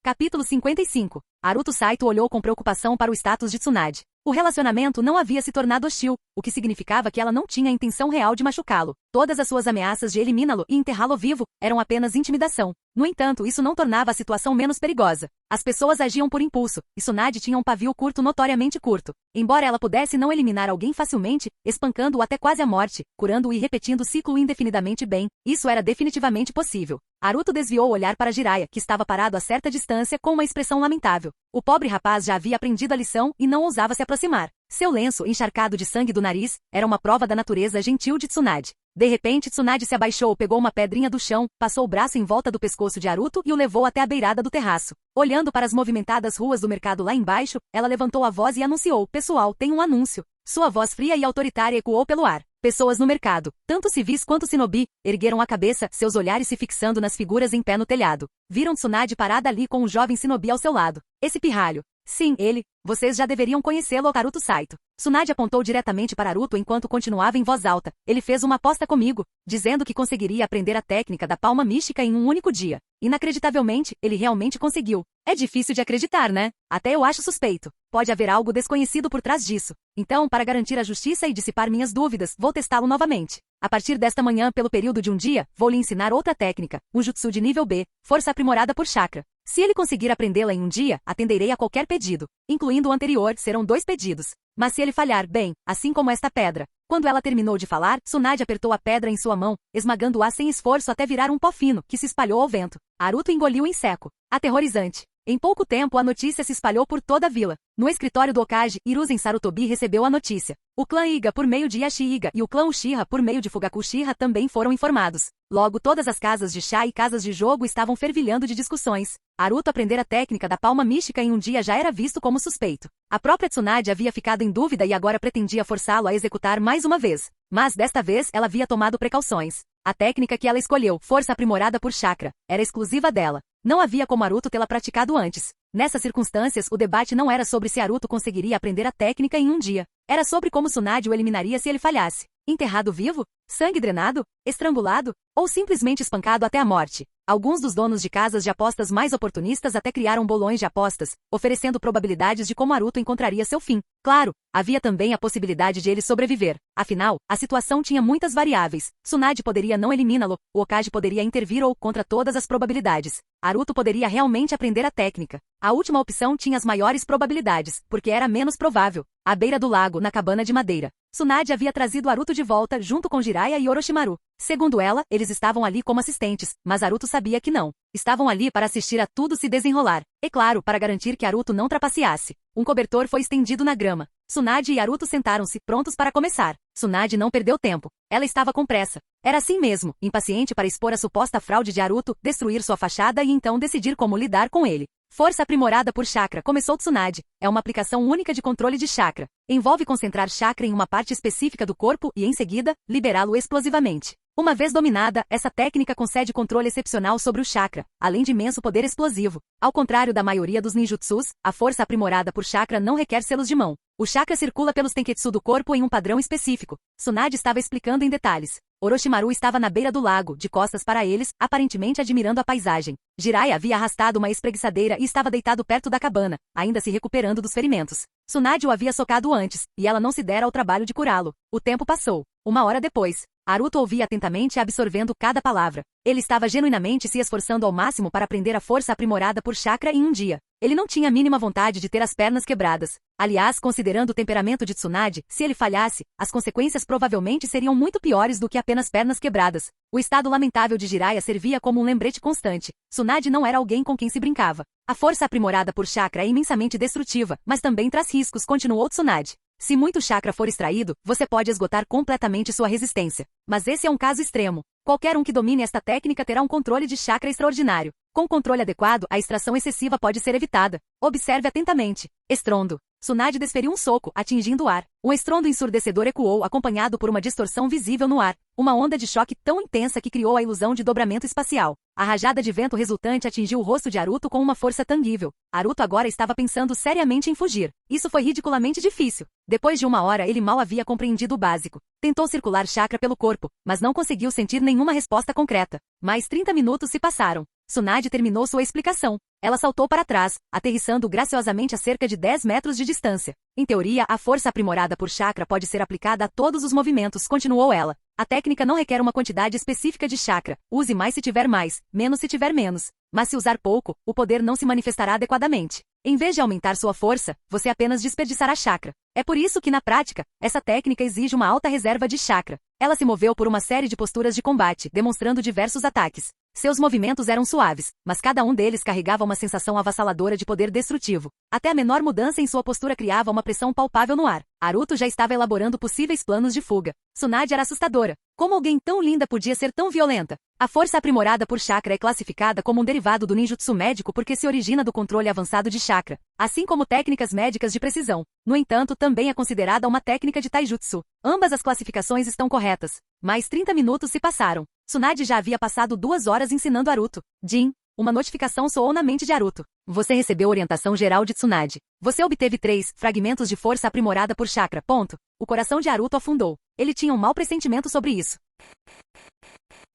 Capítulo 55. Naruto Saito olhou com preocupação para o status de Tsunade. O relacionamento não havia se tornado hostil, o que significava que ela não tinha a intenção real de machucá-lo. Todas as suas ameaças de eliminá-lo e enterrá-lo vivo eram apenas intimidação. No entanto, isso não tornava a situação menos perigosa. As pessoas agiam por impulso, e Tsunade tinha um pavio curto notoriamente curto. Embora ela pudesse não eliminar alguém facilmente, espancando-o até quase a morte, curando-o e repetindo o ciclo indefinidamente bem, isso era definitivamente possível. Naruto desviou o olhar para Jiraiya, que estava parado a certa distância com uma expressão lamentável. O pobre rapaz já havia aprendido a lição e não ousava se aproximar. Seu lenço, encharcado de sangue do nariz, era uma prova da natureza gentil de Tsunade. De repente, Tsunade se abaixou, pegou uma pedrinha do chão, passou o braço em volta do pescoço de Naruto e o levou até a beirada do terraço. Olhando para as movimentadas ruas do mercado lá embaixo, ela levantou a voz e anunciou: "Pessoal, tem um anúncio." Sua voz fria e autoritária ecoou pelo ar. Pessoas no mercado, tanto civis quanto shinobi, ergueram a cabeça, seus olhares se fixando nas figuras em pé no telhado. Viram Tsunade parada ali com um jovem shinobi ao seu lado. Esse pirralho. Sim, ele. Vocês já deveriam conhecê-lo, Naruto Saito. Tsunade apontou diretamente para Naruto enquanto continuava em voz alta. Ele fez uma aposta comigo, dizendo que conseguiria aprender a técnica da palma mística em um único dia. Inacreditavelmente, ele realmente conseguiu. É difícil de acreditar, né? Até eu acho suspeito. Pode haver algo desconhecido por trás disso. Então, para garantir a justiça e dissipar minhas dúvidas, vou testá-lo novamente. A partir desta manhã, pelo período de um dia, vou lhe ensinar outra técnica, um jutsu de nível B, força aprimorada por chakra. Se ele conseguir aprendê-la em um dia, atenderei a qualquer pedido. Incluindo o anterior, serão 2 pedidos. Mas se ele falhar, bem, assim como esta pedra. Quando ela terminou de falar, Tsunade apertou a pedra em sua mão, esmagando-a sem esforço até virar um pó fino, que se espalhou ao vento. Naruto engoliu em seco. Aterrorizante. Em pouco tempo a notícia se espalhou por toda a vila. No escritório do Hokage, Hiruzen Sarutobi recebeu a notícia. O clã Iga por meio de Yashi Iga e o clã Uchiha por meio de Fugaku Uchiha também foram informados. Logo todas as casas de chá e casas de jogo estavam fervilhando de discussões. Naruto aprender a técnica da palma mística em um dia já era visto como suspeito. A própria Tsunade havia ficado em dúvida e agora pretendia forçá-lo a executar mais uma vez. Mas desta vez ela havia tomado precauções. A técnica que ela escolheu, força aprimorada por chakra, era exclusiva dela. Não havia como Naruto tê-la praticado antes. Nessas circunstâncias, o debate não era sobre se Naruto conseguiria aprender a técnica em um dia. Era sobre como Tsunade o eliminaria se ele falhasse. Enterrado vivo? Sangue drenado? Estrangulado? Ou simplesmente espancado até a morte? Alguns dos donos de casas de apostas mais oportunistas até criaram bolões de apostas, oferecendo probabilidades de como Naruto encontraria seu fim. Claro, havia também a possibilidade de ele sobreviver. Afinal, a situação tinha muitas variáveis. Tsunade poderia não eliminá-lo, o Hokage poderia intervir ou contra todas as probabilidades. Naruto poderia realmente aprender a técnica. A última opção tinha as maiores probabilidades, porque era menos provável. À beira do lago, na cabana de madeira. Tsunade havia trazido Naruto de volta junto com Jiraiya e Orochimaru. Segundo ela, eles estavam ali como assistentes, mas Naruto sabia que não. Estavam ali para assistir a tudo se desenrolar. E claro, para garantir que Naruto não trapaceasse. Um cobertor foi estendido na grama. Tsunade e Naruto sentaram-se, prontos para começar. Tsunade não perdeu tempo. Ela estava com pressa. Era assim mesmo, impaciente para expor a suposta fraude de Naruto, destruir sua fachada e então decidir como lidar com ele. Força aprimorada por chakra, começou Tsunade. É uma aplicação única de controle de chakra. Envolve concentrar chakra em uma parte específica do corpo e, em seguida, liberá-lo explosivamente. Uma vez dominada, essa técnica concede controle excepcional sobre o chakra, além de imenso poder explosivo. Ao contrário da maioria dos ninjutsus, a força aprimorada por chakra não requer selos de mão. O chakra circula pelos tenketsu do corpo em um padrão específico. Tsunade estava explicando em detalhes. Orochimaru estava na beira do lago, de costas para eles, aparentemente admirando a paisagem. Jiraiya havia arrastado uma espreguiçadeira e estava deitado perto da cabana, ainda se recuperando dos ferimentos. Tsunade o havia socado antes, e ela não se dera ao trabalho de curá-lo. O tempo passou. 1 hora depois, Naruto ouvia atentamente absorvendo cada palavra. Ele estava genuinamente se esforçando ao máximo para aprender a força aprimorada por chakra em um dia. Ele não tinha a mínima vontade de ter as pernas quebradas. Aliás, considerando o temperamento de Tsunade, se ele falhasse, as consequências provavelmente seriam muito piores do que apenas pernas quebradas. O estado lamentável de Jiraiya servia como um lembrete constante. Tsunade não era alguém com quem se brincava. A força aprimorada por chakra é imensamente destrutiva, mas também traz riscos, continuou Tsunade. Se muito chakra for extraído, você pode esgotar completamente sua resistência. Mas esse é um caso extremo. Qualquer um que domine esta técnica terá um controle de chakra extraordinário. Com controle adequado, a extração excessiva pode ser evitada. Observe atentamente. Estrondo. Tsunade desferiu um soco, atingindo o ar. Um estrondo ensurdecedor ecoou, acompanhado por uma distorção visível no ar. Uma onda de choque tão intensa que criou a ilusão de dobramento espacial. A rajada de vento resultante atingiu o rosto de Naruto com uma força tangível. Naruto agora estava pensando seriamente em fugir. Isso foi ridiculamente difícil. Depois de 1 hora ele mal havia compreendido o básico. Tentou circular chakra pelo corpo, mas não conseguiu sentir nenhuma resposta concreta. Mais 30 minutos se passaram. Tsunade terminou sua explicação. Ela saltou para trás, aterrissando graciosamente a cerca de 10 metros de distância. Em teoria, a força aprimorada por chakra pode ser aplicada a todos os movimentos, continuou ela. A técnica não requer uma quantidade específica de chakra. Use mais se tiver mais, menos se tiver menos. Mas se usar pouco, o poder não se manifestará adequadamente. Em vez de aumentar sua força, você apenas desperdiçará chakra. É por isso que, na prática, essa técnica exige uma alta reserva de chakra. Ela se moveu por uma série de posturas de combate, demonstrando diversos ataques. Seus movimentos eram suaves, mas cada um deles carregava uma sensação avassaladora de poder destrutivo. Até a menor mudança em sua postura criava uma pressão palpável no ar. Haruto já estava elaborando possíveis planos de fuga. Tsunade era assustadora. Como alguém tão linda podia ser tão violenta? A força aprimorada por chakra é classificada como um derivado do ninjutsu médico porque se origina do controle avançado de chakra, assim como técnicas médicas de precisão. No entanto, também é considerada uma técnica de taijutsu. Ambas as classificações estão corretas. Mais 30 minutos se passaram. Tsunade já havia passado 2 horas ensinando Haruto. Jin, uma notificação soou na mente de Haruto. Você recebeu orientação geral de Tsunade. Você obteve 3 fragmentos de força aprimorada por chakra. Ponto. O coração de Haruto afundou. Ele tinha um mau pressentimento sobre isso.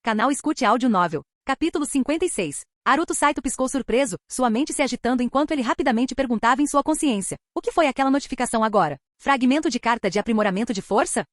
Canal Escute Áudio Novel. Capítulo 56. Haruto Saito piscou surpreso, sua mente se agitando enquanto ele rapidamente perguntava em sua consciência. O que foi aquela notificação agora? Fragmento de carta de aprimoramento de força?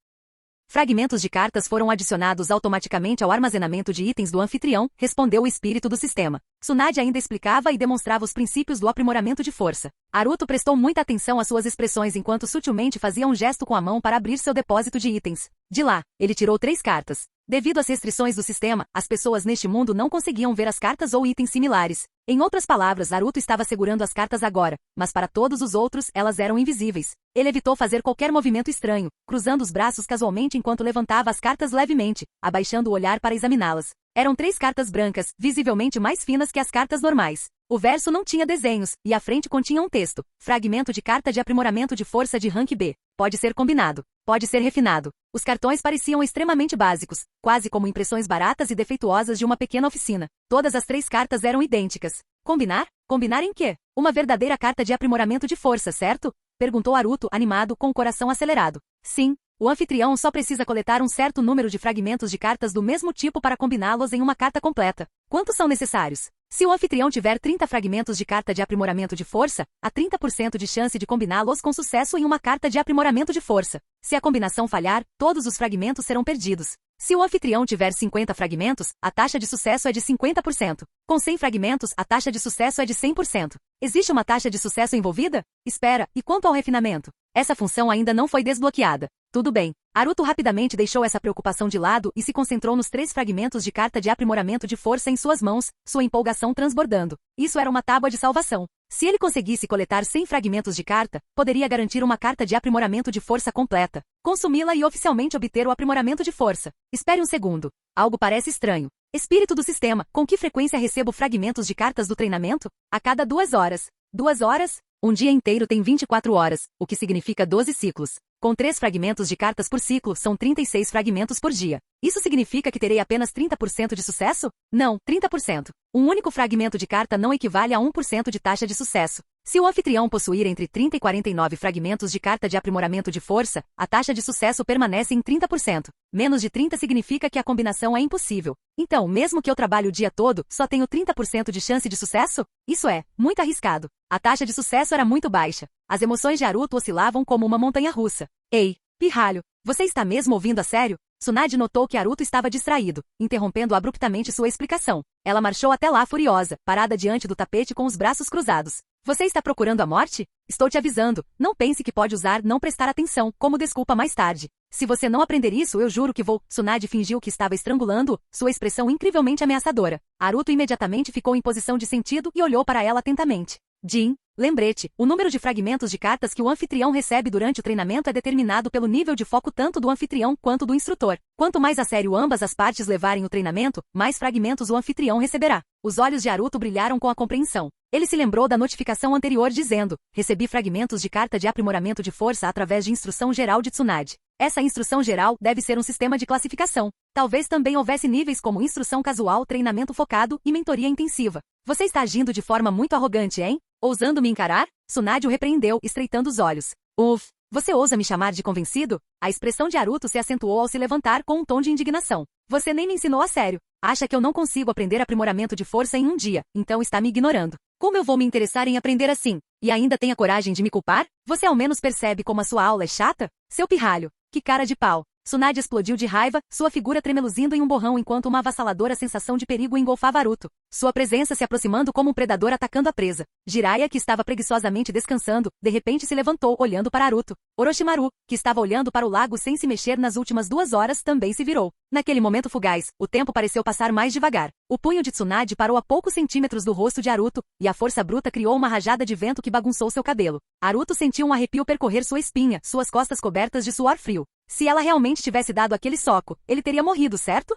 Fragmentos de cartas foram adicionados automaticamente ao armazenamento de itens do anfitrião, respondeu o espírito do sistema. Tsunade ainda explicava e demonstrava os princípios do aprimoramento de força. Haruto prestou muita atenção às suas expressões enquanto sutilmente fazia um gesto com a mão para abrir seu depósito de itens. De lá, ele tirou 3 cartas. Devido às restrições do sistema, as pessoas neste mundo não conseguiam ver as cartas ou itens similares. Em outras palavras, Haruto estava segurando as cartas agora, mas para todos os outros, elas eram invisíveis. Ele evitou fazer qualquer movimento estranho, cruzando os braços casualmente enquanto levantava as cartas levemente, abaixando o olhar para examiná-las. Eram 3 cartas brancas, visivelmente mais finas que as cartas normais. O verso não tinha desenhos, e a frente continha um texto. Fragmento de carta de aprimoramento de força de rank B. Pode ser combinado. Pode ser refinado. Os cartões pareciam extremamente básicos, quase como impressões baratas e defeituosas de uma pequena oficina. Todas as 3 cartas eram idênticas. Combinar? Combinar em quê? Uma verdadeira carta de aprimoramento de força, certo? Perguntou Haruto, animado, com o coração acelerado. Sim. O anfitrião só precisa coletar um certo número de fragmentos de cartas do mesmo tipo para combiná-los em uma carta completa. Quantos são necessários? Se o anfitrião tiver 30 fragmentos de carta de aprimoramento de força, há 30% de chance de combiná-los com sucesso em uma carta de aprimoramento de força. Se a combinação falhar, todos os fragmentos serão perdidos. Se o anfitrião tiver 50 fragmentos, a taxa de sucesso é de 50%. Com 100 fragmentos, a taxa de sucesso é de 100%. Existe uma taxa de sucesso envolvida? Espera, e quanto ao refinamento? Essa função ainda não foi desbloqueada. Tudo bem. Haruto rapidamente deixou essa preocupação de lado e se concentrou nos 3 fragmentos de carta de aprimoramento de força em suas mãos, sua empolgação transbordando. Isso era uma tábua de salvação. Se ele conseguisse coletar 100 fragmentos de carta, poderia garantir uma carta de aprimoramento de força completa, consumi-la e oficialmente obter o aprimoramento de força. Espere um segundo. Algo parece estranho. Espírito do sistema, com que frequência recebo fragmentos de cartas do treinamento? A cada 2 horas. 2 horas? Um dia inteiro tem 24 horas, o que significa 12 ciclos. Com 3 fragmentos de cartas por ciclo, são 36 fragmentos por dia. Isso significa que terei apenas 30% de sucesso? Não, 30%. Um único fragmento de carta não equivale a 1% de taxa de sucesso. Se o anfitrião possuir entre 30 e 49 fragmentos de carta de aprimoramento de força, a taxa de sucesso permanece em 30%. Menos de 30 significa que a combinação é impossível. Então, mesmo que eu trabalhe o dia todo, só tenho 30% de chance de sucesso? Isso é, muito arriscado. A taxa de sucesso era muito baixa. As emoções de Haruto oscilavam como uma montanha-russa. Ei, pirralho, você está mesmo ouvindo a sério? Tsunade notou que Haruto estava distraído, interrompendo abruptamente sua explicação. Ela marchou até lá furiosa, parada diante do tapete com os braços cruzados. Você está procurando a morte? Estou te avisando, não pense que pode usar não prestar atenção como desculpa mais tarde. Se você não aprender isso, eu juro que vou. Tsunade fingiu que estava estrangulando, sua expressão incrivelmente ameaçadora. Haruto imediatamente ficou em posição de sentido e olhou para ela atentamente. Jin, lembrete, o número de fragmentos de cartas que o anfitrião recebe durante o treinamento é determinado pelo nível de foco tanto do anfitrião quanto do instrutor. Quanto mais a sério ambas as partes levarem o treinamento, mais fragmentos o anfitrião receberá. Os olhos de Haruto brilharam com a compreensão. Ele se lembrou da notificação anterior dizendo: recebi fragmentos de carta de aprimoramento de força através de instrução geral de Tsunade. Essa instrução geral deve ser um sistema de classificação. Talvez também houvesse níveis como instrução casual, treinamento focado e mentoria intensiva. Você está agindo de forma muito arrogante, hein? Ousando me encarar? Tsunade o repreendeu, estreitando os olhos. Uf, você ousa me chamar de convencido? A expressão de Haruto se acentuou ao se levantar com um tom de indignação. Você nem me ensinou a sério. Acha que eu não consigo aprender aprimoramento de força em um dia, então está me ignorando. Como eu vou me interessar em aprender assim? E ainda tem a coragem de me culpar? Você ao menos percebe como a sua aula é chata? Seu pirralho. Que cara de pau. Tsunade explodiu de raiva, sua figura tremeluzindo em um borrão enquanto uma avassaladora sensação de perigo engolfava Haruto. Sua presença se aproximando como um predador atacando a presa. Jiraiya, que estava preguiçosamente descansando, de repente se levantou olhando para Haruto. Orochimaru, que estava olhando para o lago sem se mexer nas últimas 2 horas, também se virou. Naquele momento fugaz, o tempo pareceu passar mais devagar. O punho de Tsunade parou a poucos centímetros do rosto de Haruto, e a força bruta criou uma rajada de vento que bagunçou seu cabelo. Haruto sentiu um arrepio percorrer sua espinha, suas costas cobertas de suor frio. Se ela realmente tivesse dado aquele soco, ele teria morrido, certo?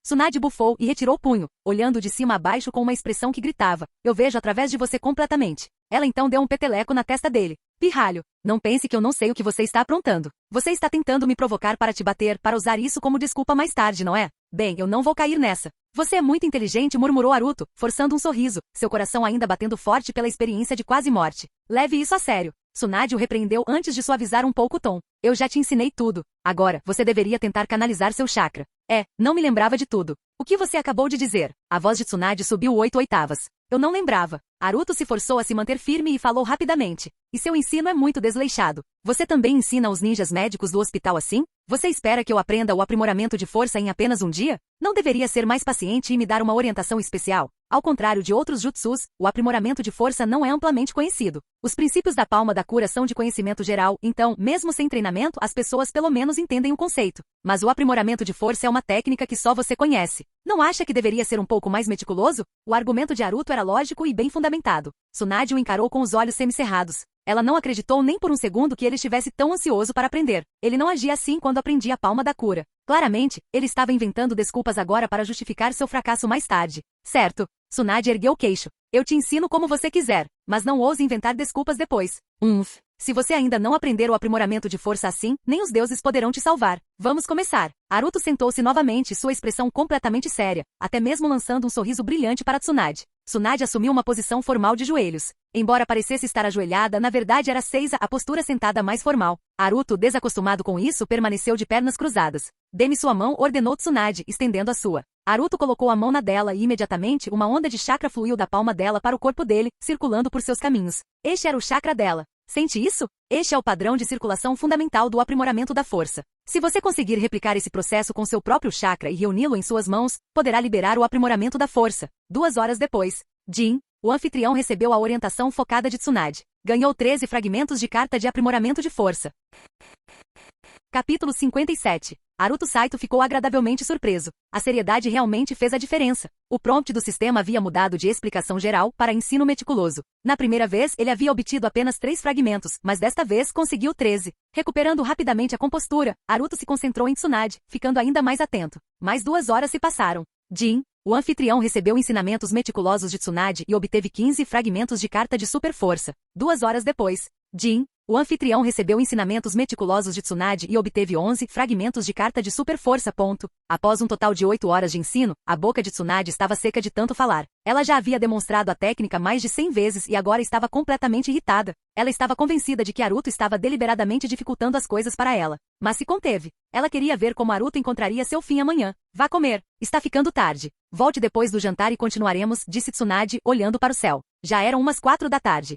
Tsunade bufou e retirou o punho, olhando de cima a baixo com uma expressão que gritava: eu vejo através de você completamente. Ela então deu um peteleco na testa dele. Pirralho, não pense que eu não sei o que você está aprontando. Você está tentando me provocar para te bater, para usar isso como desculpa mais tarde, não é? Bem, eu não vou cair nessa. Você é muito inteligente, murmurou Haruto, forçando um sorriso, seu coração ainda batendo forte pela experiência de quase morte. Leve isso a sério. Tsunade o repreendeu antes de suavizar um pouco o tom. Eu já te ensinei tudo. Agora, você deveria tentar canalizar seu chakra. Não me lembrava de tudo. O que você acabou de dizer? A voz de Tsunade subiu 8 oitavas. Eu não lembrava. Haruto se forçou a se manter firme e falou rapidamente. E seu ensino é muito desleixado. Você também ensina aos ninjas médicos do hospital assim? Você espera que eu aprenda o aprimoramento de força em apenas um dia? Não deveria ser mais paciente e me dar uma orientação especial? Ao contrário de outros jutsus, o aprimoramento de força não é amplamente conhecido. Os princípios da palma da cura são de conhecimento geral, então, mesmo sem treinamento, as pessoas pelo menos entendem o conceito. Mas o aprimoramento de força é uma técnica que só você conhece. Não acha que deveria ser um pouco mais meticuloso? O argumento de Haruto era lógico e bem fundamentado. Tsunade o encarou com os olhos semicerrados. Ela não acreditou nem por um segundo que ele estivesse tão ansioso para aprender. Ele não agia assim quando aprendia a palma da cura. Claramente, ele estava inventando desculpas agora para justificar seu fracasso mais tarde. Certo. Tsunade ergueu o queixo. Eu te ensino como você quiser, mas não ouse inventar desculpas depois. Se você ainda não aprender o aprimoramento de força assim, nem os deuses poderão te salvar. Vamos começar. Haruto sentou-se novamente, sua expressão completamente séria, até mesmo lançando um sorriso brilhante para Tsunade. Tsunade assumiu uma posição formal de joelhos. Embora parecesse estar ajoelhada, na verdade era Seiza, a postura sentada mais formal. Haruto, desacostumado com isso, permaneceu de pernas cruzadas. Dê-me sua mão, ordenou Tsunade, estendendo a sua. Haruto colocou a mão na dela e imediatamente uma onda de chakra fluiu da palma dela para o corpo dele, circulando por seus caminhos. Este era o chakra dela. Sente isso? Este é o padrão de circulação fundamental do aprimoramento da força. Se você conseguir replicar esse processo com seu próprio chakra e reuni-lo em suas mãos, poderá liberar o aprimoramento da força. 2 horas depois, Jin, o anfitrião, recebeu a orientação focada de Tsunade. Ganhou 13 fragmentos de carta de aprimoramento de força. Capítulo 57. Haruto Saito ficou agradavelmente surpreso. A seriedade realmente fez a diferença. O prompt do sistema havia mudado de explicação geral para ensino meticuloso. Na primeira vez, ele havia obtido apenas 3 fragmentos, mas desta vez conseguiu 13. Recuperando rapidamente a compostura, Haruto se concentrou em Tsunade, ficando ainda mais atento. Mais 2 horas se passaram. Jin, o anfitrião, recebeu ensinamentos meticulosos de Tsunade e obteve 15 fragmentos de carta de super força. 2 horas depois, Jin, o anfitrião, recebeu ensinamentos meticulosos de Tsunade e obteve 11 fragmentos de carta de super força. Após um total de 8 horas de ensino, a boca de Tsunade estava seca de tanto falar. Ela já havia demonstrado a técnica mais de 100 vezes e agora estava completamente irritada. Ela estava convencida de que Haruto estava deliberadamente dificultando as coisas para ela. Mas se conteve. Ela queria ver como Haruto encontraria seu fim amanhã. Vá comer. Está ficando tarde. Volte depois do jantar e continuaremos, disse Tsunade, olhando para o céu. Já eram umas 4 da tarde.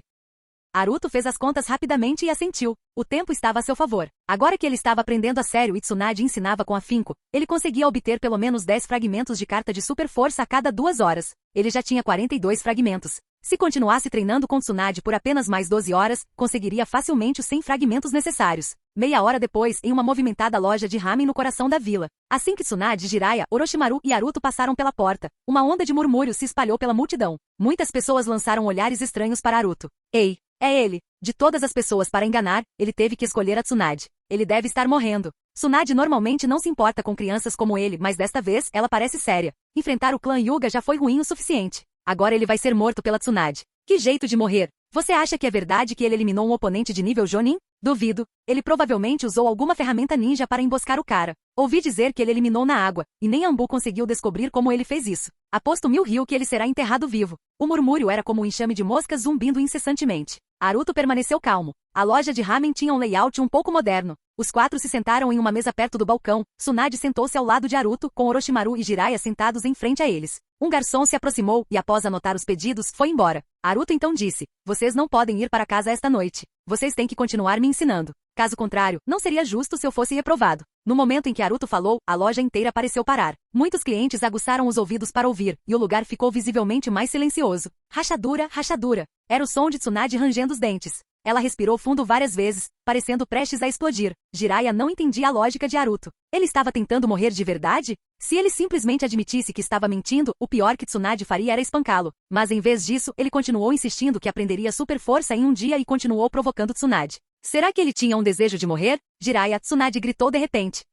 Haruto fez as contas rapidamente e assentiu. O tempo estava a seu favor. Agora que ele estava aprendendo a sério e Tsunade ensinava com afinco, ele conseguia obter pelo menos 10 fragmentos de carta de super força a cada 2 horas. Ele já tinha 42 fragmentos. Se continuasse treinando com Tsunade por apenas mais 12 horas, conseguiria facilmente os 100 fragmentos necessários. Meia hora depois, em uma movimentada loja de ramen no coração da vila. Assim que Tsunade, Jiraiya, Orochimaru e Haruto passaram pela porta, uma onda de murmúrios se espalhou pela multidão. Muitas pessoas lançaram olhares estranhos para Haruto. Ei! É ele. De todas as pessoas para enganar, ele teve que escolher a Tsunade. Ele deve estar morrendo. Tsunade normalmente não se importa com crianças como ele, mas desta vez, ela parece séria. Enfrentar o clã Hyuga já foi ruim o suficiente. Agora ele vai ser morto pela Tsunade. Que jeito de morrer. Você acha que é verdade que ele eliminou um oponente de nível Jonin? Duvido. Ele provavelmente usou alguma ferramenta ninja para emboscar o cara. Ouvi dizer que ele eliminou na água, e nem Ambu conseguiu descobrir como ele fez isso. Aposto 1000 ryu que ele será enterrado vivo. O murmúrio era como um enxame de moscas zumbindo incessantemente. Haruto permaneceu calmo. A loja de ramen tinha um layout um pouco moderno. Os quatro se sentaram em uma mesa perto do balcão. Tsunade sentou-se ao lado de Haruto, com Orochimaru e Jiraiya sentados em frente a eles. Um garçom se aproximou e, após anotar os pedidos, foi embora. Haruto então disse: "Vocês não podem ir para casa esta noite. Vocês têm que continuar me ensinando. Caso contrário, não seria justo se eu fosse reprovado." No momento em que Haruto falou, a loja inteira pareceu parar. Muitos clientes aguçaram os ouvidos para ouvir, e o lugar ficou visivelmente mais silencioso. Rachadura, rachadura. Era o som de Tsunade rangendo os dentes. Ela respirou fundo várias vezes, parecendo prestes a explodir. Jiraiya não entendia a lógica de Haruto. Ele estava tentando morrer de verdade? Se ele simplesmente admitisse que estava mentindo, o pior que Tsunade faria era espancá-lo. Mas em vez disso, ele continuou insistindo que aprenderia super força em um dia e continuou provocando Tsunade. Será que ele tinha um desejo de morrer? Jiraiya, Tsunade gritou de repente.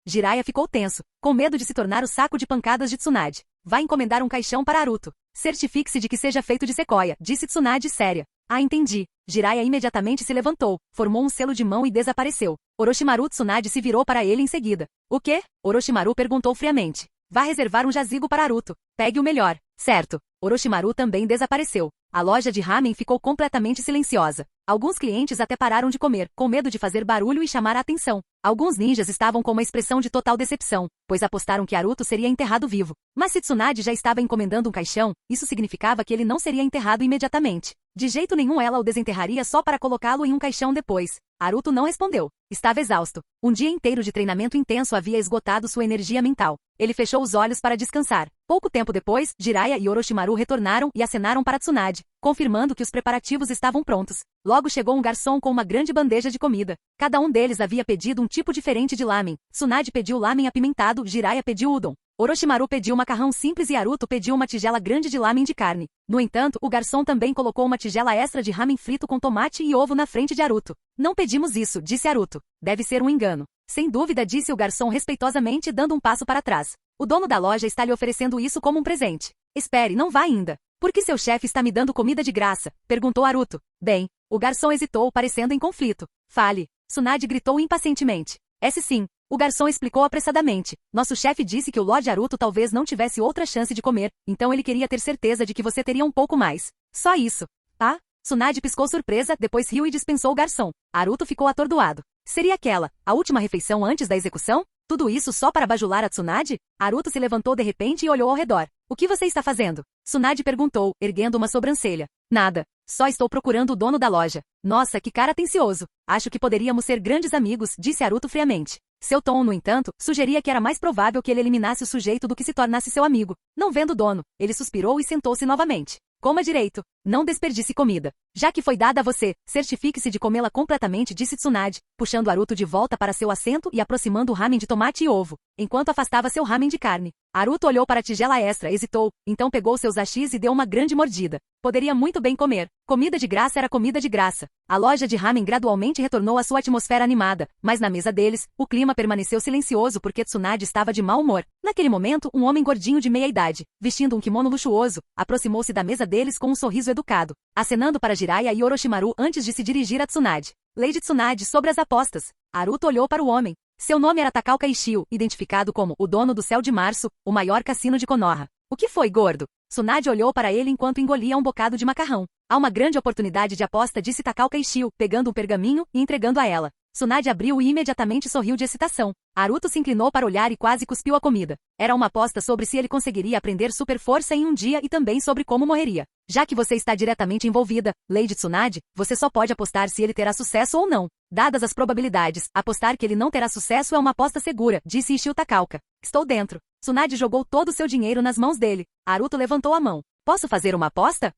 Jiraiya ficou tenso, com medo de se tornar o saco de pancadas de Tsunade. Vai encomendar um caixão para Haruto. Certifique-se de que seja feito de sequoia, disse Tsunade séria. Ah, entendi. Jiraiya imediatamente se levantou, formou um selo de mão e desapareceu. Orochimaru Tsunade se virou para ele em seguida. O quê? Orochimaru perguntou friamente. Vá reservar um jazigo para Haruto. Pegue o melhor. Certo. Orochimaru também desapareceu. A loja de ramen ficou completamente silenciosa. Alguns clientes até pararam de comer, com medo de fazer barulho e chamar a atenção. Alguns ninjas estavam com uma expressão de total decepção, pois apostaram que Haruto seria enterrado vivo. Mas se Tsunade já estava encomendando um caixão, isso significava que ele não seria enterrado imediatamente. De jeito nenhum ela o desenterraria só para colocá-lo em um caixão depois. Haruto não respondeu. Estava exausto. Um dia inteiro de treinamento intenso havia esgotado sua energia mental. Ele fechou os olhos para descansar. Pouco tempo depois, Jiraiya e Orochimaru retornaram e acenaram para Tsunade, confirmando que os preparativos estavam prontos. Logo chegou um garçom com uma grande bandeja de comida. Cada um deles havia pedido um tipo diferente de lamen. Tsunade pediu lamen apimentado, Jiraiya pediu udon. Orochimaru pediu macarrão simples e Haruto pediu uma tigela grande de lamen de carne. No entanto, o garçom também colocou uma tigela extra de ramen frito com tomate e ovo na frente de Haruto. Não pedimos isso, disse Haruto. Deve ser um engano. Sem dúvida, disse o garçom respeitosamente, dando um passo para trás. O dono da loja está lhe oferecendo isso como um presente. Espere, não vá ainda. Por que seu chefe está me dando comida de graça? Perguntou Haruto. Bem, o garçom hesitou, parecendo em conflito. Fale. Tsunade gritou impacientemente. Esse sim. O garçom explicou apressadamente. Nosso chefe disse que o Lord Haruto talvez não tivesse outra chance de comer, então ele queria ter certeza de que você teria um pouco mais. Só isso. Ah? Tsunade piscou surpresa, depois riu e dispensou o garçom. Haruto ficou atordoado. Seria aquela, a última refeição antes da execução? Tudo isso só para bajular a Tsunade? Haruto se levantou de repente e olhou ao redor. O que você está fazendo? Tsunade perguntou, erguendo uma sobrancelha. Nada. Só estou procurando o dono da loja. Nossa, que cara atencioso. Acho que poderíamos ser grandes amigos, disse Haruto friamente. Seu tom, no entanto, sugeria que era mais provável que ele eliminasse o sujeito do que se tornasse seu amigo. Não vendo o dono, ele suspirou e sentou-se novamente. Coma direito. Não desperdice comida. Já que foi dada a você, certifique-se de comê-la completamente, disse Tsunade, puxando Haruto de volta para seu assento e aproximando o ramen de tomate e ovo, enquanto afastava seu ramen de carne. Haruto olhou para a tigela extra, hesitou, então pegou seus hashis e deu uma grande mordida. Poderia muito bem comer. Comida de graça era comida de graça. A loja de ramen gradualmente retornou à sua atmosfera animada, mas na mesa deles, o clima permaneceu silencioso porque Tsunade estava de mau humor. Naquele momento, um homem gordinho de meia idade, vestindo um kimono luxuoso, aproximou-se da mesa deles com um sorriso educado, acenando para Jiraiya e Orochimaru antes de se dirigir a Tsunade. Lady Tsunade sobre as apostas. Haruto olhou para o homem. Seu nome era Takao Kaishio, identificado como o dono do Céu de Março, o maior cassino de Konoha. O que foi, gordo? Tsunade olhou para ele enquanto engolia um bocado de macarrão. Há uma grande oportunidade de aposta, disse Takao Kaishio, pegando um pergaminho e entregando a ela. Tsunade abriu e imediatamente sorriu de excitação. Haruto se inclinou para olhar e quase cuspiu a comida. Era uma aposta sobre se ele conseguiria aprender super força em um dia e também sobre como morreria. Já que você está diretamente envolvida, Lady Tsunade, você só pode apostar se ele terá sucesso ou não. Dadas as probabilidades, apostar que ele não terá sucesso é uma aposta segura, disse Ishio Takauka. Estou dentro. Tsunade jogou todo o seu dinheiro nas mãos dele. Haruto levantou a mão. Posso fazer uma aposta?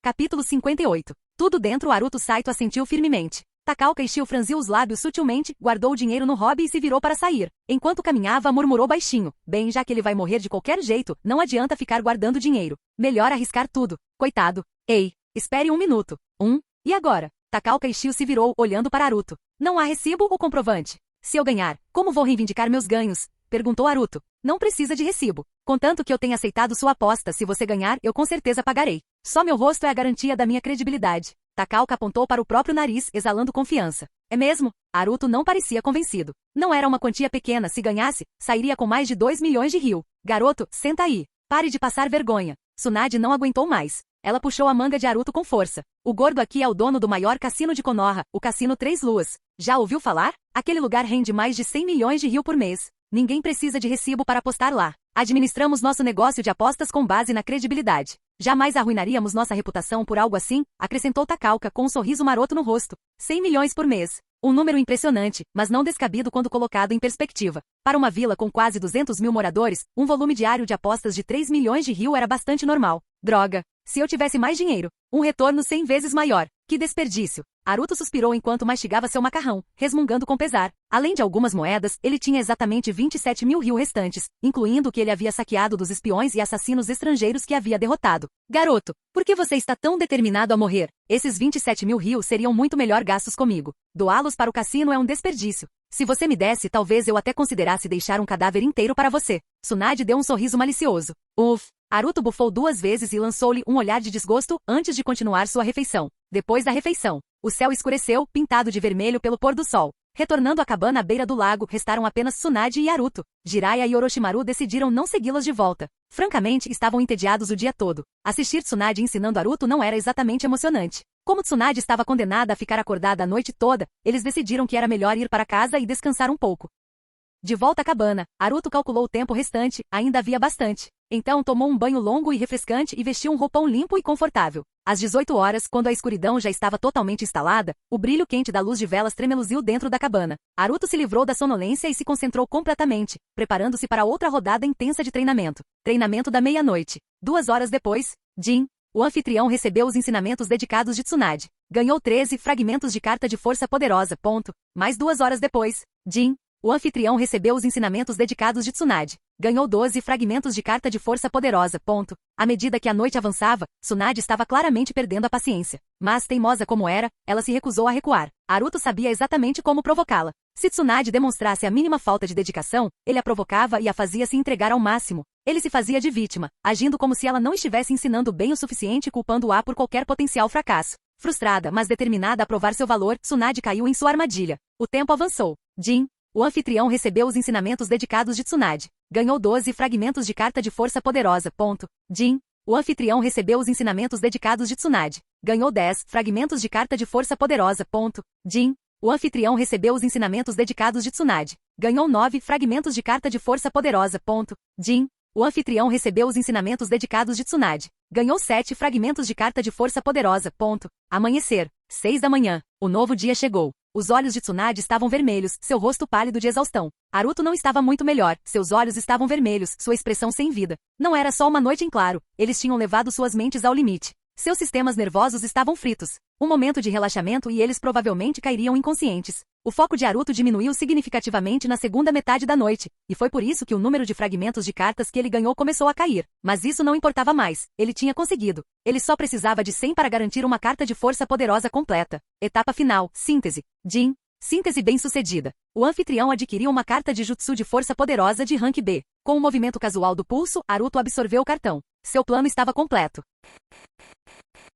Capítulo 58. Tudo dentro. Haruto Saito assentiu firmemente. Takao Kaishio franziu os lábios sutilmente, guardou o dinheiro no hobby e se virou para sair. Enquanto caminhava, murmurou baixinho. Bem, já que ele vai morrer de qualquer jeito, não adianta ficar guardando dinheiro. Melhor arriscar tudo. Coitado. Ei, espere um minuto. E agora? Takao Kaishio se virou, olhando para Haruto. Não há recibo ou comprovante? Se eu ganhar, como vou reivindicar meus ganhos? Perguntou Haruto. Não precisa de recibo. Contanto que eu tenha aceitado sua aposta, se você ganhar, eu com certeza pagarei. Só meu rosto é a garantia da minha credibilidade. Takauka apontou para o próprio nariz, exalando confiança. É mesmo? Haruto não parecia convencido. Não era uma quantia pequena, se ganhasse, sairia com mais de 2 milhões de ryu. Garoto, senta aí. Pare de passar vergonha. Tsunade não aguentou mais. Ela puxou a manga de Haruto com força. O gordo aqui é o dono do maior cassino de Konoha, o Cassino Três Luas. Já ouviu falar? Aquele lugar rende mais de 100 milhões de ryu por mês. Ninguém precisa de recibo para apostar lá. Administramos nosso negócio de apostas com base na credibilidade. Jamais arruinaríamos nossa reputação por algo assim, acrescentou Takauka com um sorriso maroto no rosto. 100 milhões por mês. Um número impressionante, mas não descabido quando colocado em perspectiva. Para uma vila com quase 200 mil moradores, um volume diário de apostas de 3 milhões de ryu era bastante normal. Droga! Se eu tivesse mais dinheiro, um retorno 100 vezes maior. Que desperdício! Haruto suspirou enquanto mastigava seu macarrão, resmungando com pesar. Além de algumas moedas, ele tinha exatamente 27 mil ryu restantes, incluindo o que ele havia saqueado dos espiões e assassinos estrangeiros que havia derrotado. Garoto, por que você está tão determinado a morrer? Esses 27 mil ryu seriam muito melhor gastos comigo. Doá-los para o cassino é um desperdício. Se você me desse, talvez eu até considerasse deixar um cadáver inteiro para você. Tsunade deu um sorriso malicioso. Uff! Haruto bufou 2 vezes e lançou-lhe um olhar de desgosto antes de continuar sua refeição. Depois da refeição, o céu escureceu, pintado de vermelho pelo pôr do sol. Retornando à cabana à beira do lago, restaram apenas Tsunade e Haruto. Jiraiya e Orochimaru decidiram não segui-las de volta. Francamente, estavam entediados o dia todo. Assistir Tsunade ensinando Haruto não era exatamente emocionante. Como Tsunade estava condenada a ficar acordada a noite toda, eles decidiram que era melhor ir para casa e descansar um pouco. De volta à cabana, Haruto calculou o tempo restante, ainda havia bastante. Então tomou um banho longo e refrescante e vestiu um roupão limpo e confortável. Às 18 horas, quando a escuridão já estava totalmente instalada, o brilho quente da luz de velas tremeluziu dentro da cabana. Haruto se livrou da sonolência e se concentrou completamente, preparando-se para outra rodada intensa de treinamento. Treinamento da meia-noite. 2 horas depois, Jin, o anfitrião, recebeu os ensinamentos dedicados de Tsunade. Ganhou 13 fragmentos de carta de força poderosa. Mais 2 horas depois, Jin, o anfitrião, recebeu os ensinamentos dedicados de Tsunade. Ganhou 12 fragmentos de carta de força poderosa. À medida que a noite avançava, Tsunade estava claramente perdendo a paciência. Mas, teimosa como era, ela se recusou a recuar. Haruto sabia exatamente como provocá-la. Se Tsunade demonstrasse a mínima falta de dedicação, ele a provocava e a fazia se entregar ao máximo. Ele se fazia de vítima, agindo como se ela não estivesse ensinando bem o suficiente e culpando-a por qualquer potencial fracasso. Frustrada, mas determinada a provar seu valor, Tsunade caiu em sua armadilha. O tempo avançou. Jin, o anfitrião, recebeu os ensinamentos dedicados de Tsunade. Ganhou 12 fragmentos de carta de força poderosa. Jin, o anfitrião, recebeu os ensinamentos dedicados de Tsunade. Ganhou 10 fragmentos de carta de força poderosa. Jin, o anfitrião, recebeu os ensinamentos dedicados de Tsunade. Ganhou 9 fragmentos de carta de força poderosa. Jin, o anfitrião, recebeu os ensinamentos dedicados de Tsunade. Ganhou 7 fragmentos de carta de força poderosa. Amanhecer. 6 da manhã. O novo dia chegou. Os olhos de Tsunade estavam vermelhos, seu rosto pálido de exaustão. Haruto não estava muito melhor, seus olhos estavam vermelhos, sua expressão sem vida. Não era só uma noite em claro, eles tinham levado suas mentes ao limite. Seus sistemas nervosos estavam fritos. Um momento de relaxamento e eles provavelmente cairiam inconscientes. O foco de Haruto diminuiu significativamente na segunda metade da noite, e foi por isso que o número de fragmentos de cartas que ele ganhou começou a cair. Mas isso não importava mais, ele tinha conseguido. Ele só precisava de 100 para garantir uma carta de força poderosa completa. Etapa final, síntese. Jin, síntese bem-sucedida. O anfitrião adquiriu uma carta de jutsu de força poderosa de rank B. Com um movimento casual do pulso, Haruto absorveu o cartão. Seu plano estava completo.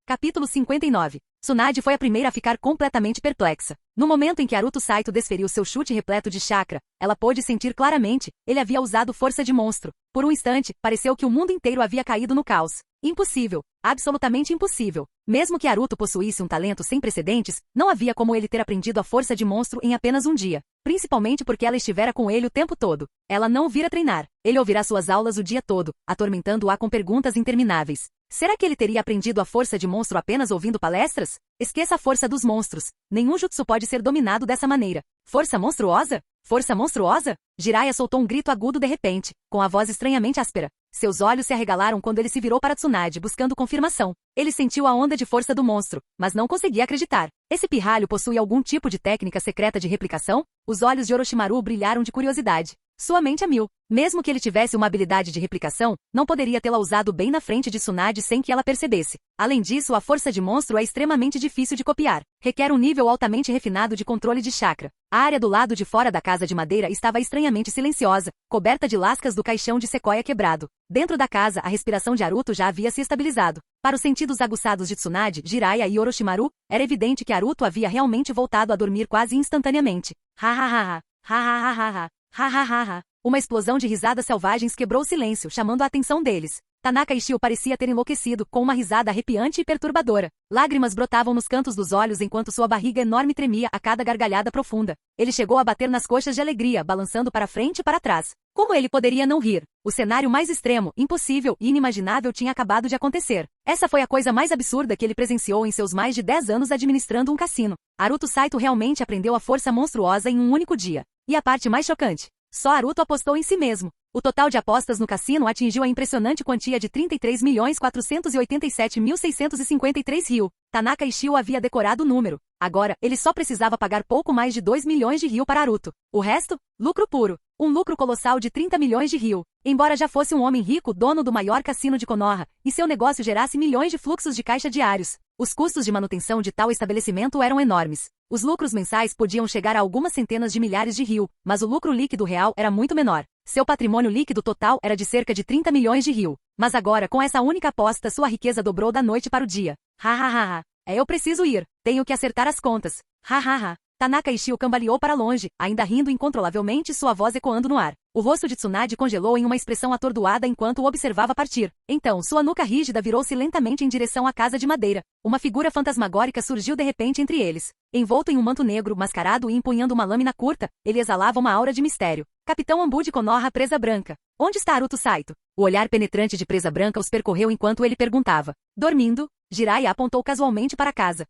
Capítulo 59. Tsunade foi a primeira a ficar completamente perplexa. No momento em que Haruto Saito desferiu seu chute repleto de chakra, ela pôde sentir claramente, ele havia usado força de monstro. Por um instante, pareceu que o mundo inteiro havia caído no caos. Impossível. Absolutamente impossível. Mesmo que Haruto possuísse um talento sem precedentes, não havia como ele ter aprendido a força de monstro em apenas um dia. Principalmente porque ela estivera com ele o tempo todo. Ela não o vira treinar. Ele ouvirá suas aulas o dia todo, atormentando-a com perguntas intermináveis. Será que ele teria aprendido a força de monstro apenas ouvindo palestras? Esqueça a força dos monstros. Nenhum jutsu pode ser dominado dessa maneira. Força monstruosa? Força monstruosa? Jiraiya soltou um grito agudo de repente, com a voz estranhamente áspera. Seus olhos se arregalaram quando ele se virou para Tsunade buscando confirmação. Ele sentiu a onda de força do monstro, mas não conseguia acreditar. Esse pirralho possui algum tipo de técnica secreta de replicação? Os olhos de Orochimaru brilharam de curiosidade. Sua mente a mil. Mesmo que ele tivesse uma habilidade de replicação, não poderia tê-la usado bem na frente de Tsunade sem que ela percebesse. Além disso, a força de monstro é extremamente difícil de copiar. Requer um nível altamente refinado de controle de chakra. A área do lado de fora da casa de madeira estava estranhamente silenciosa, coberta de lascas do caixão de sequoia quebrado. Dentro da casa, a respiração de Haruto já havia se estabilizado. Para os sentidos aguçados de Tsunade, Jiraiya e Orochimaru, era evidente que Haruto havia realmente voltado a dormir quase instantaneamente. Ha ha ha ha, ha ha ha ha ha, ha ha ha ha. Uma explosão de risadas selvagens quebrou o silêncio, chamando a atenção deles. Tanaka Ishio parecia ter enlouquecido, com uma risada arrepiante e perturbadora. Lágrimas brotavam nos cantos dos olhos enquanto sua barriga enorme tremia a cada gargalhada profunda. Ele chegou a bater nas coxas de alegria, balançando para frente e para trás. Como ele poderia não rir? O cenário mais extremo, impossível e inimaginável tinha acabado de acontecer. Essa foi a coisa mais absurda que ele presenciou em seus mais de 10 anos administrando um cassino. Haruto Saito realmente aprendeu a força monstruosa em um único dia. E a parte mais chocante? Só Haruto apostou em si mesmo. O total de apostas no cassino atingiu a impressionante quantia de 33.487.653 ryu. Tanaka Ishio havia decorado o número. Agora, ele só precisava pagar pouco mais de 2 milhões de ryu para Haruto. O resto? Lucro puro. Um lucro colossal de 30 milhões de ryu. Embora já fosse um homem rico, dono do maior cassino de Konoha, e seu negócio gerasse milhões de fluxos de caixa diários, os custos de manutenção de tal estabelecimento eram enormes. Os lucros mensais podiam chegar a algumas centenas de milhares de ryu, mas o lucro líquido real era muito menor. Seu patrimônio líquido total era de cerca de 30 milhões de ryu. Mas agora, com essa única aposta, sua riqueza dobrou da noite para o dia. Ha. Eu preciso ir. Tenho que acertar as contas. Ha. Tanaka Ishio cambaleou para longe, ainda rindo incontrolavelmente, sua voz ecoando no ar. O rosto de Tsunade congelou em uma expressão atordoada enquanto o observava partir. Então, sua nuca rígida virou-se lentamente em direção à casa de madeira. Uma figura fantasmagórica surgiu de repente entre eles. Envolto em um manto negro, mascarado e empunhando uma lâmina curta, ele exalava uma aura de mistério. Capitão Ambu de Konoha Presa Branca. Onde está Haruto Saito? O olhar penetrante de Presa Branca os percorreu enquanto ele perguntava. Dormindo? Jiraiya apontou casualmente para a casa.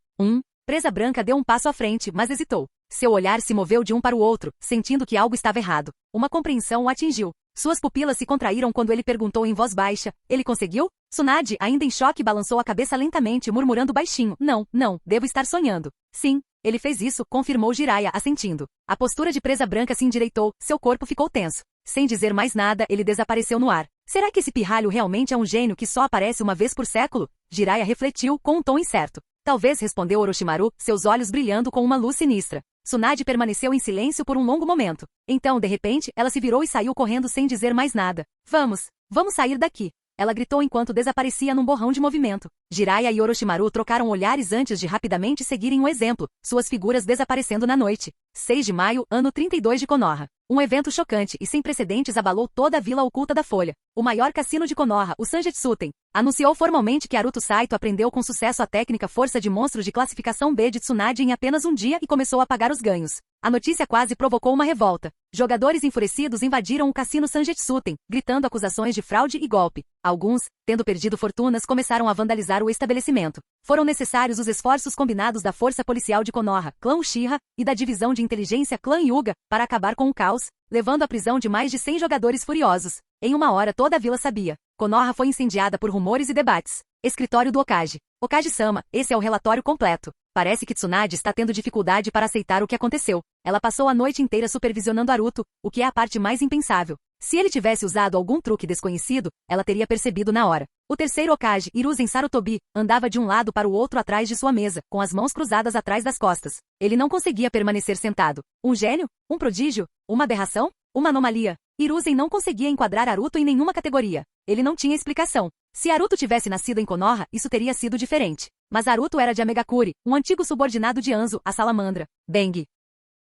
Presa Branca deu um passo à frente, mas hesitou. Seu olhar se moveu de um para o outro, sentindo que algo estava errado. Uma compreensão o atingiu. Suas pupilas se contraíram quando ele perguntou em voz baixa. Ele conseguiu? Tsunade, ainda em choque, balançou a cabeça lentamente, murmurando baixinho. Não, devo estar sonhando. Sim, ele fez isso, confirmou Jiraiya, assentindo. A postura de Presa Branca se endireitou, seu corpo ficou tenso. Sem dizer mais nada, ele desapareceu no ar. Será que esse pirralho realmente é um gênio que só aparece uma vez por século? Jiraiya refletiu, com um tom incerto. Talvez, respondeu Orochimaru, seus olhos brilhando com uma luz sinistra. Tsunade permaneceu em silêncio por um longo momento. Então, de repente, ela se virou e saiu correndo sem dizer mais nada. Vamos sair daqui. Ela gritou enquanto desaparecia num borrão de movimento. Jiraiya e Orochimaru trocaram olhares antes de rapidamente seguirem o exemplo, suas figuras desaparecendo na noite. 6 de maio, ano 32 de Konoha. Um evento chocante e sem precedentes abalou toda a vila oculta da Folha. O maior cassino de Konoha, o Sanjetsuten, anunciou formalmente que Haruto Saito aprendeu com sucesso a técnica Força de Monstro de classificação B de Tsunade em apenas um dia e começou a pagar os ganhos. A notícia quase provocou uma revolta. Jogadores enfurecidos invadiram o cassino Sanjetsuten, gritando acusações de fraude e golpe. Alguns, tendo perdido fortunas, começaram a vandalizar o estabelecimento. Foram necessários os esforços combinados da Força Policial de Konoha, Clã Uchiha, e da Divisão de Inteligência Clã Hyuga, para acabar com o caos, levando à prisão de mais de 100 jogadores furiosos. Em uma hora toda a vila sabia. Konoha foi incendiada por rumores e debates. Escritório do Okage. Okage-sama, esse é o relatório completo. Parece que Tsunade está tendo dificuldade para aceitar o que aconteceu. Ela passou a noite inteira supervisionando Haruto, o que é a parte mais impensável. Se ele tivesse usado algum truque desconhecido, ela teria percebido na hora. O terceiro Okage, Hiruzen Sarutobi, andava de um lado para o outro atrás de sua mesa, com as mãos cruzadas atrás das costas. Ele não conseguia permanecer sentado. Um gênio? Um prodígio? Uma aberração? Uma anomalia? Hiruzen não conseguia enquadrar Haruto em nenhuma categoria. Ele não tinha explicação. Se Haruto tivesse nascido em Konoha, isso teria sido diferente. Mas Haruto era de Amegakuri, um antigo subordinado de Anzo, a salamandra. Bang!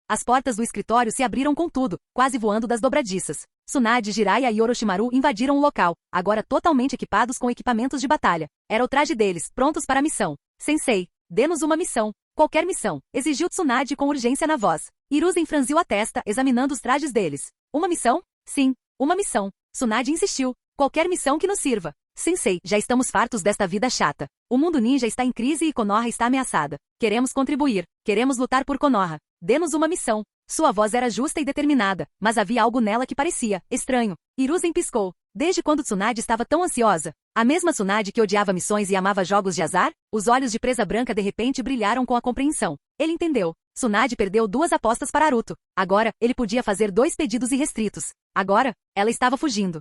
As portas do escritório se abriram com tudo, quase voando das dobradiças. Tsunade, Jiraiya e Orochimaru invadiram o local, agora totalmente equipados com equipamentos de batalha. Era o traje deles, prontos para a missão. Sensei, dê-nos uma missão. Qualquer missão, exigiu Tsunade com urgência na voz. Hiruzen franziu a testa, examinando os trajes deles. Uma missão? Sim, uma missão. Tsunade insistiu. Qualquer missão que nos sirva. Sensei, já estamos fartos desta vida chata. O mundo ninja está em crise e Konoha está ameaçada. Queremos contribuir. Queremos lutar por Konoha. Dê-nos uma missão. Sua voz era justa e determinada, mas havia algo nela que parecia estranho. Hiruzen piscou. Desde quando Tsunade estava tão ansiosa? A mesma Tsunade que odiava missões e amava jogos de azar? Os olhos de Presa Branca de repente brilharam com a compreensão. Ele entendeu. Tsunade perdeu 2 apostas para Haruto. Agora, ele podia fazer 2 pedidos irrestritos. Agora, ela estava fugindo.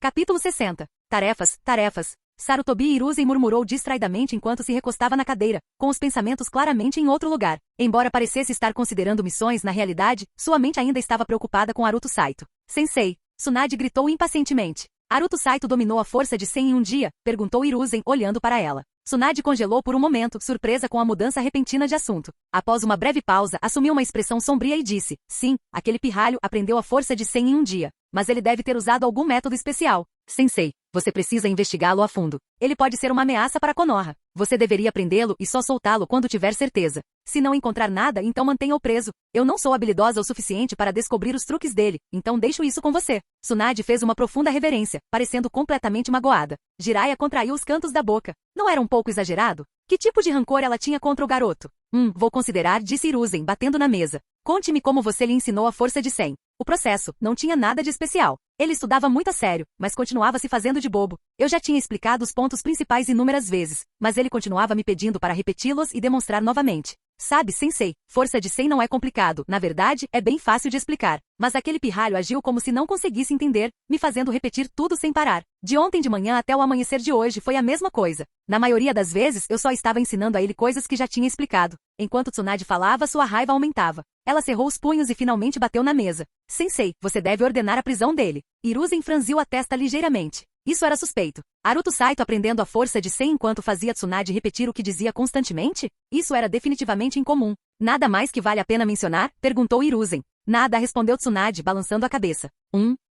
Capítulo 60. Tarefas. Sarutobi Hiruzen murmurou distraidamente enquanto se recostava na cadeira, com os pensamentos claramente em outro lugar. Embora parecesse estar considerando missões, na realidade, sua mente ainda estava preocupada com Haruto Saito. Sensei, Tsunade gritou impacientemente. Haruto Saito dominou a força de 100 em um dia? Perguntou Hiruzen, olhando para ela. Tsunade congelou por um momento, surpresa com a mudança repentina de assunto. Após uma breve pausa, assumiu uma expressão sombria e disse, sim, aquele pirralho aprendeu a força de 100 em um dia. Mas ele deve ter usado algum método especial. Sensei, você precisa investigá-lo a fundo. Ele pode ser uma ameaça para Konoha. Você deveria prendê-lo e só soltá-lo quando tiver certeza. Se não encontrar nada, então mantenha-o preso. Eu não sou habilidosa o suficiente para descobrir os truques dele, então deixo isso com você. Tsunade fez uma profunda reverência, parecendo completamente magoada. Jiraiya contraiu os cantos da boca. Não era um pouco exagerado? Que tipo de rancor ela tinha contra o garoto? Vou considerar, disse Hiruzen, batendo na mesa. Conte-me como você lhe ensinou a força de 100. O processo não tinha nada de especial. Ele estudava muito a sério, mas continuava se fazendo de bobo. Eu já tinha explicado os pontos principais inúmeras vezes, mas ele continuava me pedindo para repeti-los e demonstrar novamente. Sabe, sensei, força de 100 não é complicado, na verdade, é bem fácil de explicar. Mas aquele pirralho agiu como se não conseguisse entender, me fazendo repetir tudo sem parar. De ontem de manhã até o amanhecer de hoje foi a mesma coisa. Na maioria das vezes, eu só estava ensinando a ele coisas que já tinha explicado. Enquanto Tsunade falava, sua raiva aumentava. Ela cerrou os punhos e finalmente bateu na mesa. Sensei, você deve ordenar a prisão dele. Hiruzen franziu a testa ligeiramente. Isso era suspeito. Aruto Saito aprendendo a força de 100 enquanto fazia Tsunade repetir o que dizia constantemente? Isso era definitivamente incomum. Nada mais que vale a pena mencionar? Perguntou Hiruzen. Nada, respondeu Tsunade, balançando a cabeça.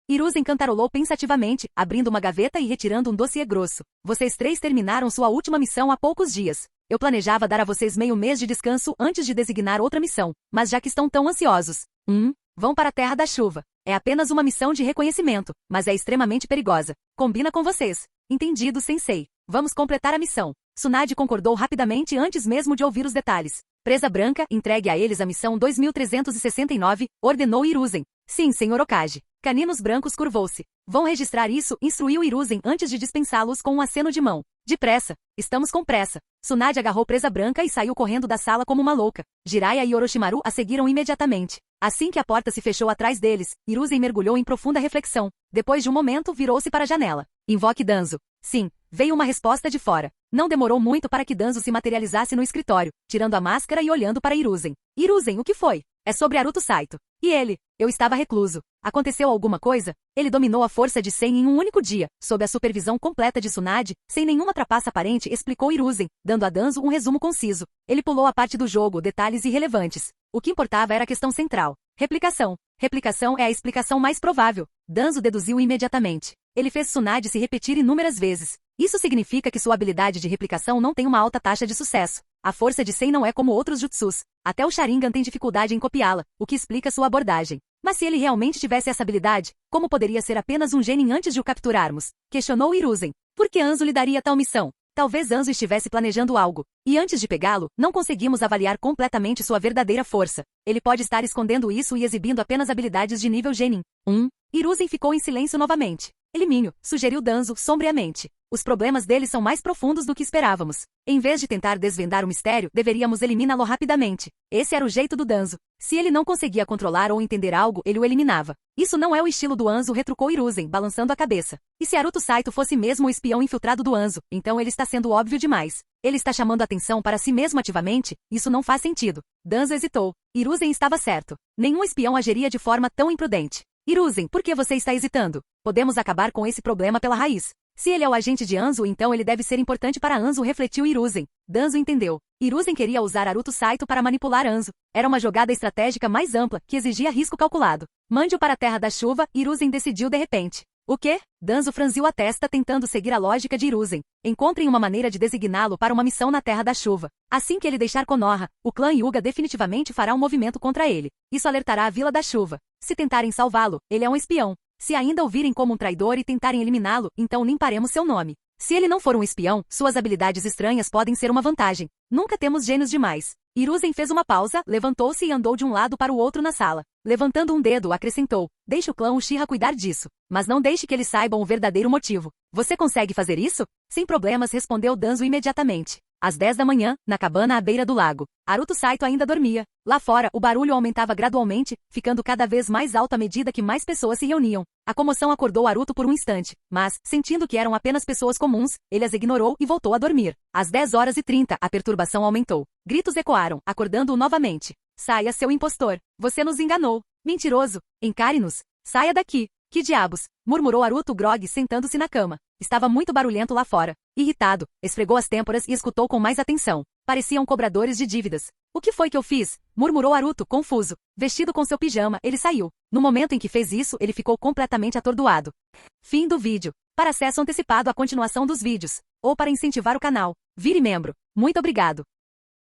Hiruzen cantarolou pensativamente, abrindo uma gaveta e retirando um dossiê grosso. Vocês 3 terminaram sua última missão há poucos dias. Eu planejava dar a vocês meio mês de descanso antes de designar outra missão, mas já que estão tão ansiosos, vão para a Terra da Chuva. É apenas uma missão de reconhecimento, mas é extremamente perigosa. Combina com vocês. Entendido, sensei. Vamos completar a missão. Tsunade concordou rapidamente antes mesmo de ouvir os detalhes. Presa Branca, entregue a eles a missão 2369, ordenou Hiruzen. Sim, senhor Okage. Caninos Brancos curvou-se. Vão registrar isso, instruiu Hiruzen antes de dispensá-los com um aceno de mão. Depressa. Estamos com pressa. Tsunade agarrou Presa Branca e saiu correndo da sala como uma louca. Jiraiya e Orochimaru a seguiram imediatamente. Assim que a porta se fechou atrás deles, Hiruzen mergulhou em profunda reflexão. Depois de um momento, virou-se para a janela. Invoque Danzo. Sim, veio uma resposta de fora. Não demorou muito para que Danzo se materializasse no escritório, tirando a máscara e olhando para Hiruzen. Hiruzen, o que foi? É sobre Aruto Saito. E ele? Eu estava recluso. Aconteceu alguma coisa? Ele dominou a força de 100 em um único dia, sob a supervisão completa de Tsunade, sem nenhuma trapaça aparente, explicou Hiruzen, dando a Danzo um resumo conciso. Ele pulou a parte do jogo, detalhes irrelevantes. O que importava era a questão central. Replicação. Replicação é a explicação mais provável. Danzo deduziu imediatamente. Ele fez Tsunade se repetir inúmeras vezes. Isso significa que sua habilidade de replicação não tem uma alta taxa de sucesso. A força de 100 não é como outros jutsus. Até o Sharingan tem dificuldade em copiá-la, o que explica sua abordagem. Mas se ele realmente tivesse essa habilidade, como poderia ser apenas um genin antes de o capturarmos? Questionou Hiruzen. Por que Anzo lhe daria tal missão? Talvez Anzo estivesse planejando algo. E antes de pegá-lo, não conseguimos avaliar completamente sua verdadeira força. Ele pode estar escondendo isso e exibindo apenas habilidades de nível genin. Hiruzen ficou em silêncio novamente. Elimine-o, sugeriu Danzo, sombriamente. Os problemas dele são mais profundos do que esperávamos. Em vez de tentar desvendar o mistério, deveríamos eliminá-lo rapidamente. Esse era o jeito do Danzo. Se ele não conseguia controlar ou entender algo, ele o eliminava. Isso não é o estilo do Anzo, retrucou Hiruzen, balançando a cabeça. E se Aruto Saito fosse mesmo o espião infiltrado do Anzo, então ele está sendo óbvio demais. Ele está chamando atenção para si mesmo ativamente? Isso não faz sentido. Danzo hesitou. Hiruzen estava certo. Nenhum espião agiria de forma tão imprudente. Hiruzen, por que você está hesitando? Podemos acabar com esse problema pela raiz. Se ele é o agente de Anzo, então ele deve ser importante para Anzo, refletiu Hiruzen. Danzo entendeu. Hiruzen queria usar Aruto Saito para manipular Anzo. Era uma jogada estratégica mais ampla, que exigia risco calculado. Mande-o para a Terra da Chuva, Hiruzen decidiu de repente. O quê? Danzo franziu a testa tentando seguir a lógica de Hiruzen. Encontrem uma maneira de designá-lo para uma missão na Terra da Chuva. Assim que ele deixar Konoha, o clã Hyuga definitivamente fará um movimento contra ele. Isso alertará a Vila da Chuva. Se tentarem salvá-lo, ele é um espião. Se ainda o virem como um traidor e tentarem eliminá-lo, então limparemos seu nome. Se ele não for um espião, suas habilidades estranhas podem ser uma vantagem. Nunca temos gênios demais. Hiruzen fez uma pausa, levantou-se e andou de um lado para o outro na sala. Levantando um dedo, acrescentou. Deixe o clã Uchiha cuidar disso. Mas não deixe que eles saibam o verdadeiro motivo. Você consegue fazer isso? Sem problemas, respondeu Danzo imediatamente. Às 10 da manhã, na cabana à beira do lago. Aruto Saito ainda dormia. Lá fora, o barulho aumentava gradualmente, ficando cada vez mais alto à medida que mais pessoas se reuniam. A comoção acordou Aruto por um instante, mas, sentindo que eram apenas pessoas comuns, ele as ignorou e voltou a dormir. Às 10h30, a perturbação aumentou. Gritos ecoaram, acordando-o novamente. Saia, seu impostor. Você nos enganou. Mentiroso. Encare-nos. Saia daqui. Que diabos? Murmurou Aruto Grog sentando-se na cama. Estava muito barulhento lá fora. Irritado, esfregou as têmporas e escutou com mais atenção. Pareciam cobradores de dívidas. O que foi que eu fiz? Murmurou Aruto, confuso. Vestido com seu pijama, ele saiu. No momento em que fez isso, ele ficou completamente atordoado. Fim do vídeo. Para acesso antecipado à continuação dos vídeos, ou para incentivar o canal, vire membro. Muito obrigado!